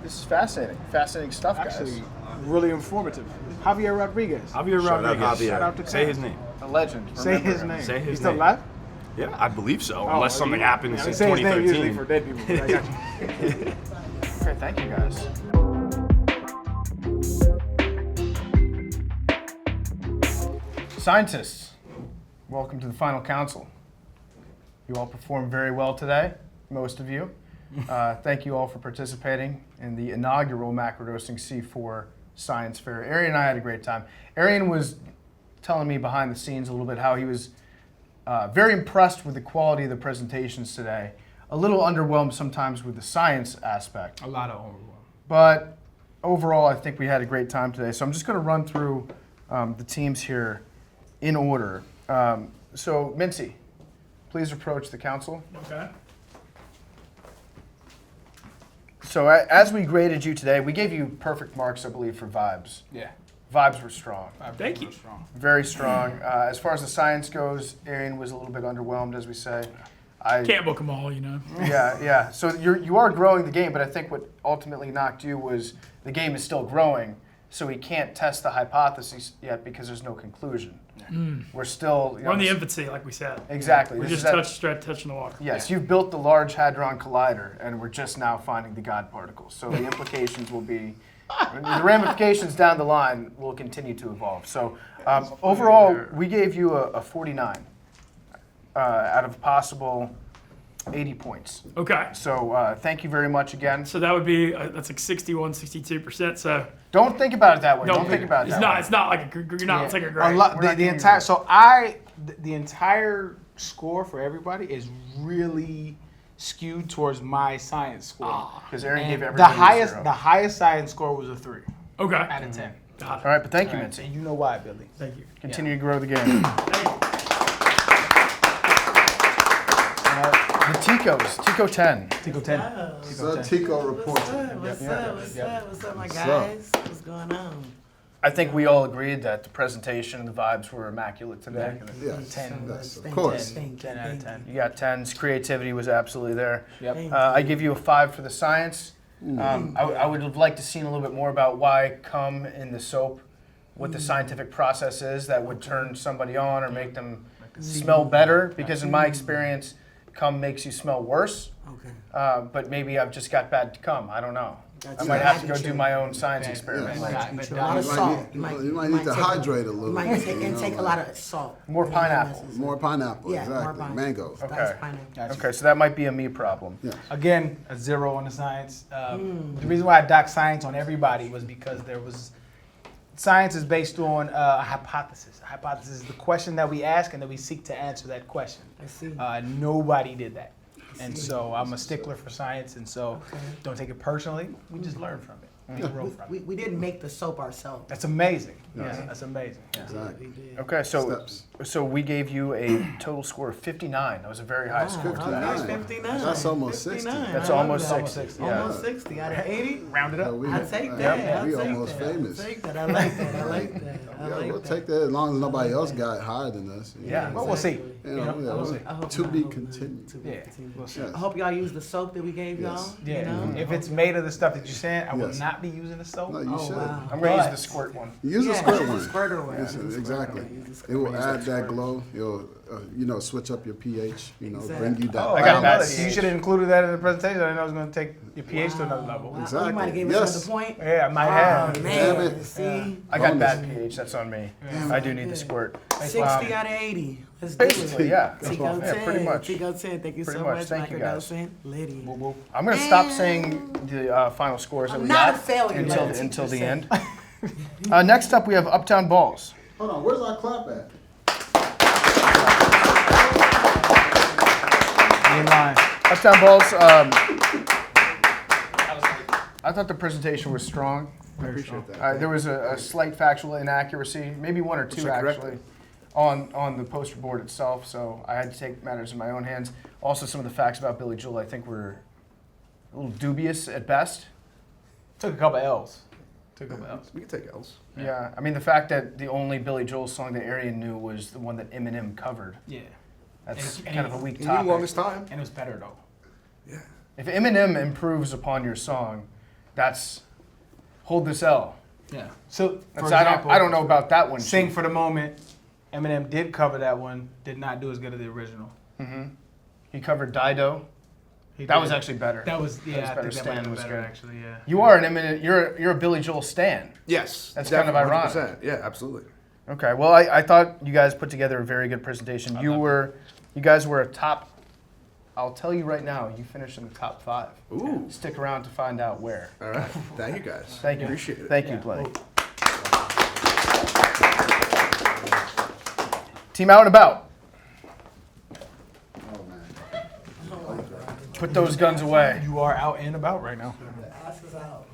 This is fascinating. Fascinating stuff, guys. Actually, really informative. Javier Rodriguez. Javier Rodriguez. Javier. Shout out to Say his name. A legend. Say Remember his him. name. Say his He's still name. alive? Yeah, I believe so, unless something happened since say his name usually 2013. for dead people. But I got you. Okay, thank you, guys. Scientists, welcome to the final council. You all performed very well today, most of you. Thank you all for participating in the inaugural Macrodosing C4 Science Fair. Arian and I had a great time. Arian was telling me behind the scenes a little bit how he was very impressed with the quality of the presentations today. A little underwhelmed sometimes with the science aspect. A lot of overwhelm. But overall, I think we had a great time today. So I'm just going to run through the teams here in order. So, Mintzy, please approach the council. Okay. So as we graded you today, we gave you perfect marks, I believe, for vibes. Yeah. Vibes were strong. Thank you. Very strong. As far as the science goes, Arian was a little bit underwhelmed, as we say. Can't book them all, you know. Yeah. So you are growing the game, but I think what ultimately knocked you was the game is still growing, so we can't test the hypothesis yet because there's no conclusion. We're still... We're in the infancy, like we said. Exactly. We're just touching the water. Yes, you've built the Large Hadron Collider, and we're just now finding the God particles. So the implications will be... the ramifications down the line will continue to evolve. So overall, we gave you a 49 out of possible 80 points. Okay. So thank you very much again. So that would be, that's like 61, 62%. So don't think about it that way. Don't think about it that way. It's not like you're not taking a grade. The entire score for everybody is really skewed towards my science score. Because Arian gave everything the highest science score was a 3. Okay. Out of 10. All right, but thank you, Mintzy. And you know why, Billy. Thank you. Continue to grow the game. The Tikos, Tiko 10. Tiko 10. Tiko report. What's up, my guys? What's going on? I think we all agreed that the presentation and the vibes were immaculate today. Yes, 10. yes, of course. 10 out of 10. You got 10s. Creativity was absolutely there. Yep. I give you a 5 for the science. I would have liked to seen a little bit more about why cum in the soap, what the scientific process is that would turn somebody on or make them smell better. Because in my experience, cum makes you smell worse. Okay. But maybe I've just got bad cum. I don't know. I might have to go do my own science experiment. A lot of salt. You might need to hydrate a little. You might take a lot of salt. More pineapple. More pineapple, Yeah, more exactly. pineapple. Mangoes. Okay. Pineapple. Okay, so that might be a me problem. Yeah. Again, a 0 on the science. The reason why I docked science on everybody was because science is based on a hypothesis. A hypothesis is the question that we ask and that we seek to answer that question. I see. Nobody did that. And so I'm a stickler for science, and so don't take it personally. We just learn from it. We grow from it. We didn't make the soap ourselves. That's amazing. Yeah. Yeah, that's amazing. Yeah. Exactly. Okay, so we gave you a total score of 59. That was a very high score. 59. That's almost 60. That's almost 60. Yeah. Almost 60 out of 80. Round it up. I take that. We almost famous. I take that. I like that. We'll take that as long as nobody else got higher than us. Yeah. Well, we'll see. To be continued. We'll see. I hope y'all use the soap that we gave y'all. Yeah. You know? If it's made of the stuff that you're saying, I will Yes. not be using the soap. No, you should. Wow. I'm going to use the squirt one. Use the Yeah, squirt use the one. squirter one. Yes, Use the exactly. squirter one. Use the It will squirter. add that glow. It'll, switch up your pH. Bring you that. I got balance. that. You should have included that in the presentation. I didn't know I was going to take your pH to another level. Wow. Exactly. You might have gave us Yes. another point. Yeah, I might Oh, have. man. Damn it. See? I got bad pH. That's on me. I do need the squirt. 60 out of 80. Let's do Basically, it. yeah. Tiko 10. Yeah, pretty much. Tiko 10. Thank you Pretty so much. much. Thank you, guys. Microdosing. Liddy. I'm going to stop saying the final scores that we not got a failure, until the 19%. end. Next up, we have Uptown Balls. Hold on. Where's our clap at? In line. Uptown Balls. I thought the presentation was strong. I appreciate that. There was a slight factual inaccuracy, maybe one or two Which I corrected. actually, on the poster board itself. So I had to take matters in my own hands. Also, some of the facts about Billy Joel I think were a little dubious at best. Took a couple L's. We can take L's. Yeah, I mean the fact that the only Billy Joel song that Arian knew was the one that Eminem covered. Yeah. That's And- kind of a weak He topic. knew longest time. And it was better, though. Yeah. If Eminem improves upon your song, that's hold this L. Yeah. So, for That's, example, I don't know about that one. Sing for the Moment. Eminem did cover that one. Did not do as good as the original. Mm-hmm. He covered Dido. He That did. was actually better. That was, yeah, I better. think that might Stan have been was better, good. actually, yeah. You are an Eminem. You're a Billy Joel stan. Yes. That's kind of definitely, ironic. 100%. Yeah, absolutely. Okay. Well, I thought you guys put together a very good presentation. You guys were a top. I'll tell you right now, you finished in the top 5. Ooh. Stick around to find out where. All right. Thank you, guys. Thank you. Appreciate it. Thank you, Blake. Team Out and About. Put those guns away. You are out and about right now. Ass is out.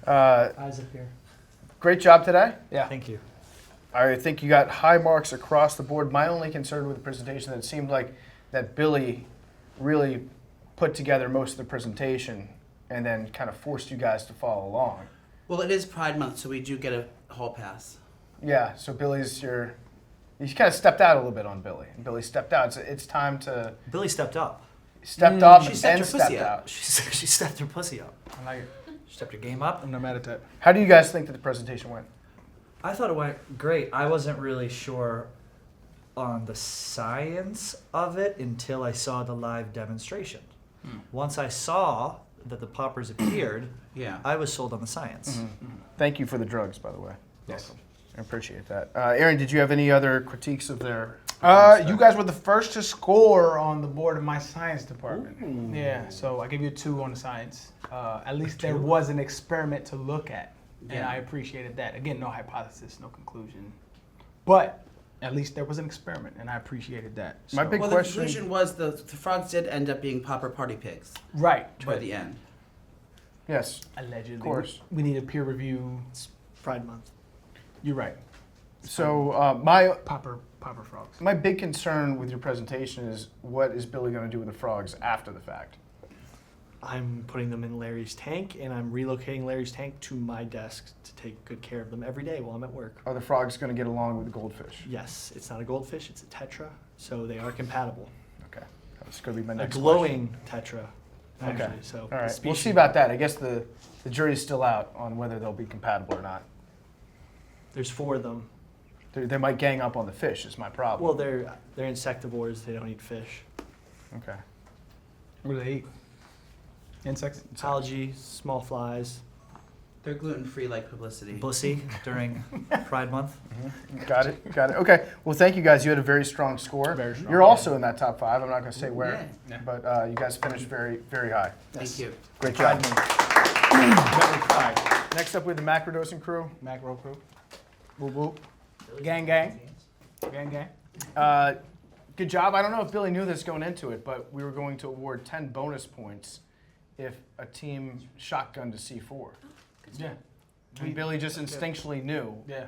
Eyes up here. Great job today. Yeah. Thank you. I think you got high marks across the board. My only concern with the presentation, that it seemed like that Billy really put together most of the presentation and then kind of forced you guys to follow along. Well, it is Pride Month, so we do get a hall pass. Yeah, so Billy's you kind of stepped out a little bit on Billy. And Billy stepped out. It's time to... Billy stepped up. Stepped up She and stepped her stepped pussy up. out. She stepped her pussy up. I like it. She stepped her game up. I'm not mad at that. How do you guys think that the presentation went? I thought it went great. I wasn't really sure on the science of it until I saw the live demonstration. Once I saw that the poppers appeared, Yeah. I was sold on the science. Thank you for the drugs, by the way. Yes. I appreciate that. Aaron, did you have any other critiques of their... You guys were the first to score on the board of my science department. Ooh. Yeah, so I gave you a 2 on the science. At least there was an experiment to look at, and Yeah. I appreciated that. Again, no hypothesis, no conclusion, but at least there was an experiment, and I appreciated that. My So- big Well, question... the conclusion was the frogs did end up being popper party pigs Right, toward but the end. Yes. allegedly, Of course. we need a peer review. It's Pride Month. You're right. So my Popper frogs. my big concern with your presentation is what is Billy going to do with the frogs after the fact? I'm putting them in Larry's tank, and I'm relocating Larry's tank to my desk to take good care of them every day while I'm at work. Are the frogs going to get along with the goldfish? Yes, it's not a goldfish, it's a tetra, so they are compatible. Okay. That's going to be my A next glowing tetra, actually. Okay. So All the right. We'll species- see about that. I guess the jury's still out on whether they'll be compatible or not. There's 4 of them. They might gang up on the fish is my problem. Well, they're insectivores. They don't eat fish. Okay. What do they eat? Insects? Algae, small flies. They're gluten-free like publicity. Bussy during Pride Month. Got it. Okay. Well, thank you guys. You had a very strong score. Very strong. You're also in that top 5. I'm not going to say where, Yeah. but you guys finished very, very high. Thank you. Great job. Very fried. Next up, we have the Macrodosing crew. Macro crew. Whoop whoop. Gang gang. Gang gang. Good job. I don't know if Billy knew this going into it, but we were going to award 10 bonus points if a team shotgunned to C4. Yeah. And Billy just instinctually knew. Yeah.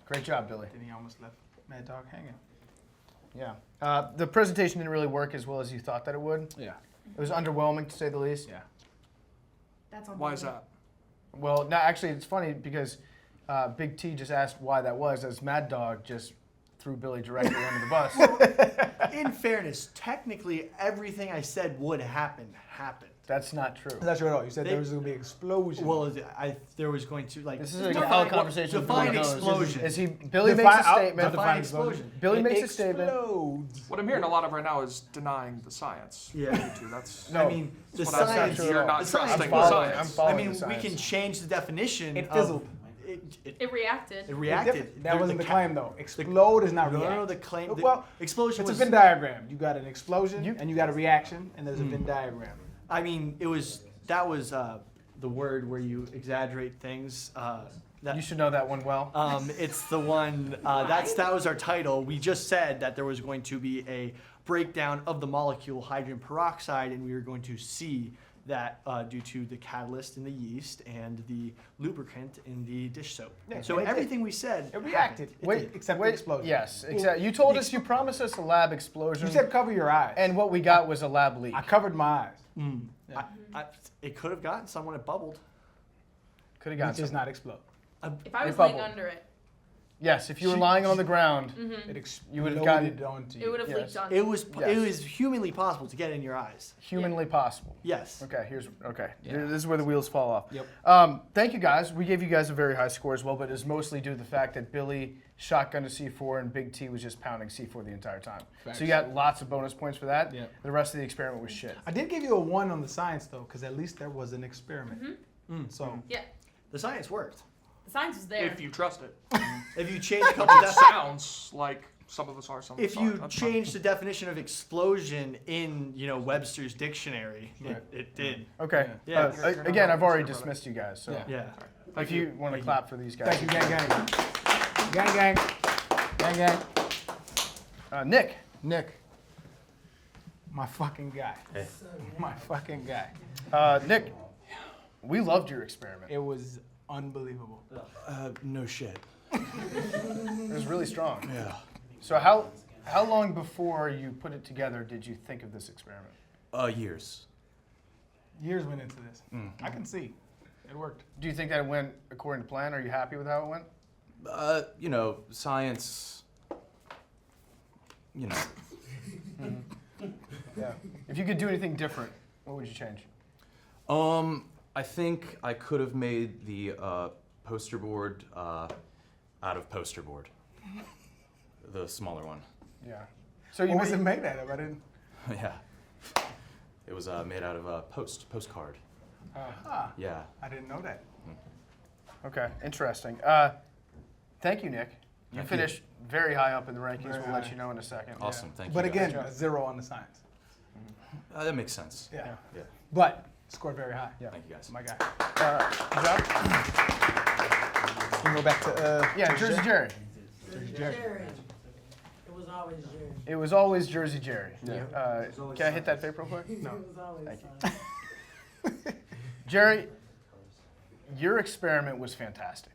Great job, Billy. Then he almost left Mad Dog hanging. Yeah. The presentation didn't really work as well as you thought that it would. Yeah. It was underwhelming, to say the least. Yeah. That's on Why is that? Well, no, actually, it's funny because Big T just asked why that was, as Mad Dog just threw Billy directly under the bus. In fairness, technically everything I said would happen happened. That's not true. That's not true at all. You said there was going to be an explosion. Well, there was going to This is a valid conversation. Define explosion. Is he? Billy makes a statement. Define explosion. Billy makes a statement. What I'm hearing a lot of right now is denying the science. Yeah. That's. I mean, the science. You're not the science. trusting the science. I'm following I mean, the science. we can change the definition. It fizzled. It reacted. It reacted. That wasn't the claim, though. Explode is not react. No, the claim. Well, explosion it's was a Venn diagram. You got an explosion, and you got a reaction, and there's a Venn diagram. I mean, that was the word where you exaggerate things. You should know that one well. It's the one that was our title. We just said that there was going to be a breakdown of the molecule hydrogen peroxide, and we were going to see that due to the catalyst in the yeast and the lubricant in the dish soap. Yeah, so everything we said it reacted. Except the explosion. Yes, exactly. You told us you promised us a lab explosion. You said cover your eyes. And what we got was a lab leak. I covered my eyes. Yeah. It could have gotten someone. It bubbled. Could have gotten. It does not explode. If I was laying under it. Yes, if you were lying on the ground, you would have gotten it onto you. It would have leaked onto It was humanly possible to get in your eyes. Humanly possible. Yes. Okay. This is where the wheels fall off. Yep. Thank you guys. We gave you guys a very high score as well, but it's mostly due to the fact that Billy shotgunned to C4 and Big T was just pounding C4 the entire time. Facts. So you got lots of bonus points for that. Yep. The rest of the experiment was shit. I did give you a 1 on the science, though, because at least there was an experiment. So Yeah. The science worked. The science was there. If you trust it. If you change a couple It sounds like some of us are, some of us if aren't. you That's change the definition of explosion in Webster's dictionary, it did. Okay. Yeah. Again, I've already dismissed you guys. So Yeah. if you want to clap for these guys. thank you, gang, gang. Gang, gang. Gang, gang. Nick. My fucking guy. Hey. My fucking guy. Nick, we loved your experiment. It was unbelievable. No shit. It was really strong. Yeah. So how long before you put it together did you think of this experiment? Years. Years went into this. I can see. It worked. Do you think that it went according to plan? Are you happy with how it went? Science. Yeah. If you could do anything different, what would you change? I think I could have made the poster board out of poster board. The smaller one. Yeah. So what was it made out of? I didn't. Yeah. It was made out of a postcard. Yeah. I didn't know that. Okay, interesting. Thank you, Nick. You finished very high up in the rankings. We'll let you know in a second. Awesome, thank you. But again, guys. a 0 on the science. That makes sense. Yeah. Yeah. But scored very high. Yeah. Thank you guys. My guy. Good job. Can we go back to Jersey Jerry. Jersey Jerry. It was always Jerry. It was always Jersey Jerry. Yeah. Can I hit that paper real quick? No. It was always Thank you. Jerry, your experiment was fantastic.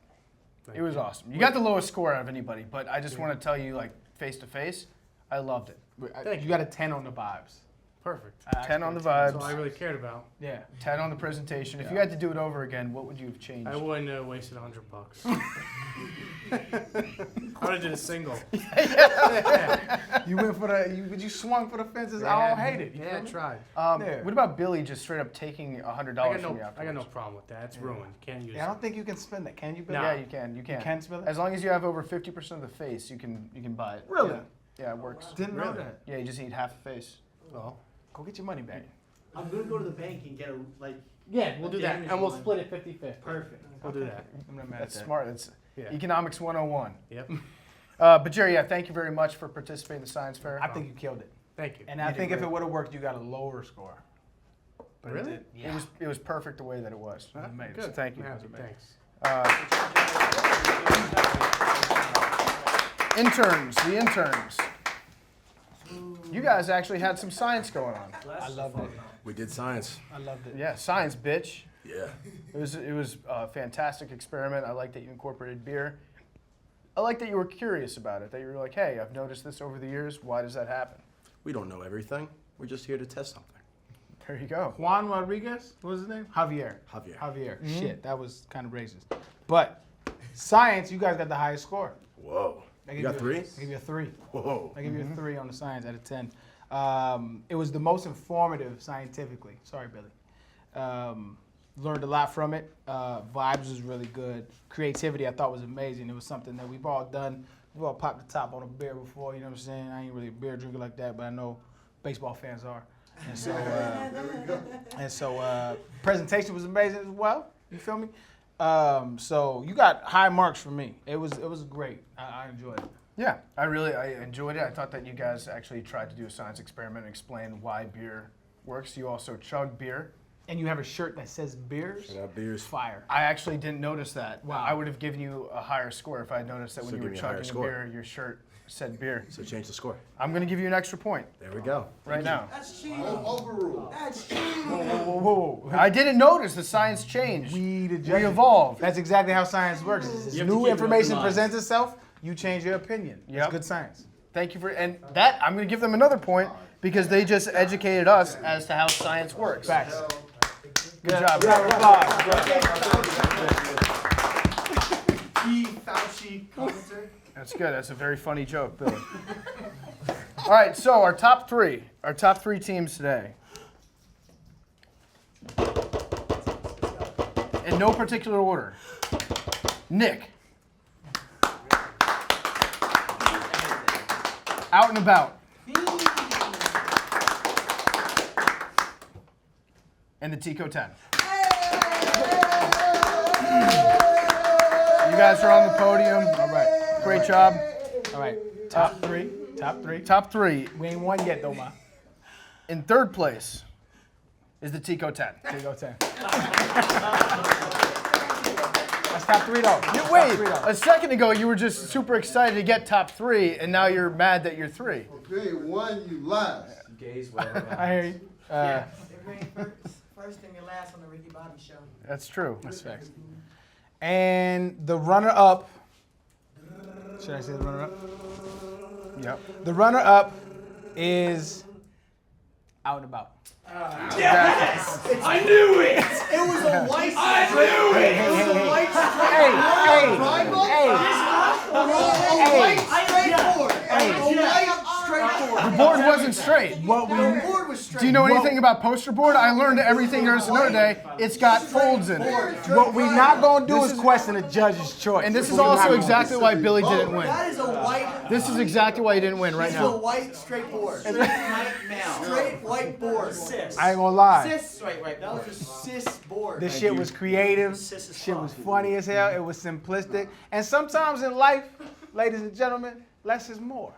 It was awesome. You got the lowest score out of anybody, but I just want to tell you, like, face to face, I loved it. You got a 10 on the vibes. Perfect. 10 on the vibes. That's all I really cared about. Yeah. 10 on the presentation. If you had to do it over again, what would you have changed? I wouldn't have wasted $100. I would have did a single. You went for you swung for the fences. I don't hate it. Yeah, I tried. What about Billy just straight up taking $100 from you afterwards? I got no problem with that. It's ruined. Can't use it. I don't think you can spend that. Can you, Billy? No. Yeah, you can. You can. You can spend it? As long as you have over 50% of the face, you can buy it. Really? Yeah, it works. Didn't know that. Yeah, you just need half a face. Well, go get your money back. I'm gonna go to the bank and get Yeah, we'll do that, and we'll split it 50-50. Perfect. We'll do that. I'm not mad That's at that. smart. It's economics 101. Yep. But Jerry, yeah, thank you very much for participating in the science fair. I think you killed it. Thank you. And I think if it would have worked, you got a lower score. But Really? It was perfect the way that it was. Amazing. Good. So thank you. Thanks. The interns. You guys actually had some science going on. I loved it. We did science. I loved it. Yeah, science, bitch. Yeah. It was a fantastic experiment. I like that you incorporated beer. I like that you were curious about it, that you were like, hey, I've noticed this over the years. Why does that happen? We don't know everything. We're just here to test something. There you go. Juan Rodriguez, what was his name? Javier. Mm-hmm. Shit, that was kind of racist. But science, you guys got the highest score. Whoa. You got 3? I give you a 3. Whoa. I give you a 3 on the science out of 10. It was the most informative scientifically. Sorry, Billy. Learned a lot from it. Vibes was really good. Creativity I thought was amazing. It was something that we've all done. We've all popped the top on a beer before, you know what I'm saying? I ain't really a beer drinker like that, but I know baseball fans are. And so, presentation was amazing as well. You feel me? So you got high marks from me. It was great. I enjoyed it. Yeah, I enjoyed it. I thought that you guys actually tried to do a science experiment and explain why beer works. You also chug beer. And you have a shirt that says beers? Shout out beers. Fire. I actually didn't notice that. Wow. I would have given you a higher score if I had noticed that when you were chugging a beer, your shirt said beer. So change the score. I'm going to give you an extra point. There we go. Right now. That's cheating. Overruled. That's cheating. Whoa. I didn't notice the science changed. We evolved. That's exactly how science works. As new information presents itself, you change your opinion. It's good science. Thank you and that, I'm going to give them another point because they just educated us as to how science works. Facts. Good job. Fauci commenter. That's good. That's a very funny joke, Billy. All right, so our top three teams today. In no particular order. Nick. Out and About. And the Tiko 10. You guys are on the podium. All right. Great job. All right. Top three. Top three. We ain't won yet, though, man. In third place is the Tiko 10. Tiko 10. That's top 3, though. Wait, a second ago you were just super excited to get top 3, and now you're mad that you're 3. Okay, 1, you last. I hear you. First and last on the Ricky Bobby show. That's true. That's facts. And the runner-up. Should I say the runner-up? Yep. The runner-up is Out and About. Yes! I knew it! It was a white I knew it! It was a white The board wasn't straight. The board was straight. Do you know anything about poster board? I learned everything there is to know today. It's got folds in it. What we're not going to do is question the judge's choice. And this is also exactly why Billy didn't win. That is a white. This is exactly why he didn't win right This is a now. white straight board. Straight white board. Cis. I ain't gonna lie. Cis, right. That was a cis board. This shit was creative. Shit was funny as hell. It was simplistic. And sometimes in life, ladies and gentlemen, less is more.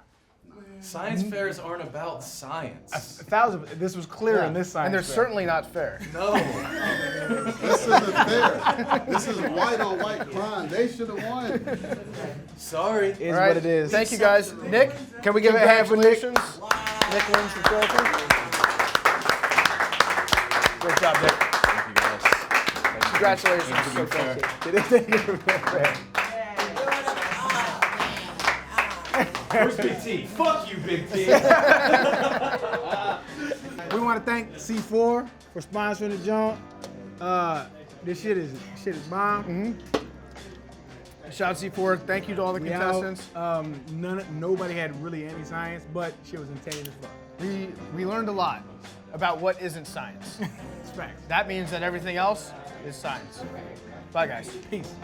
Science fairs aren't about science. 1,000. This was clear in this science. And they're fair. certainly not fair. No. This isn't fair. This is white on white crime. They should have won. Sorry. It is what it is. Thank you guys. Nick, can we give it a hand for Nick? Nick wins the trophy. Great job, Nick. Thank you guys. Congratulations. Thank you. Where's Big T? Fuck you, Big T. We want to thank C4 for sponsoring the joint. This shit is bomb. Shout out C4. Thank you to all the contestants. Nobody had really any science, but shit was entertaining as fuck. We learned a lot about what isn't science. It's facts. That means that everything else is science. Bye, guys. Peace.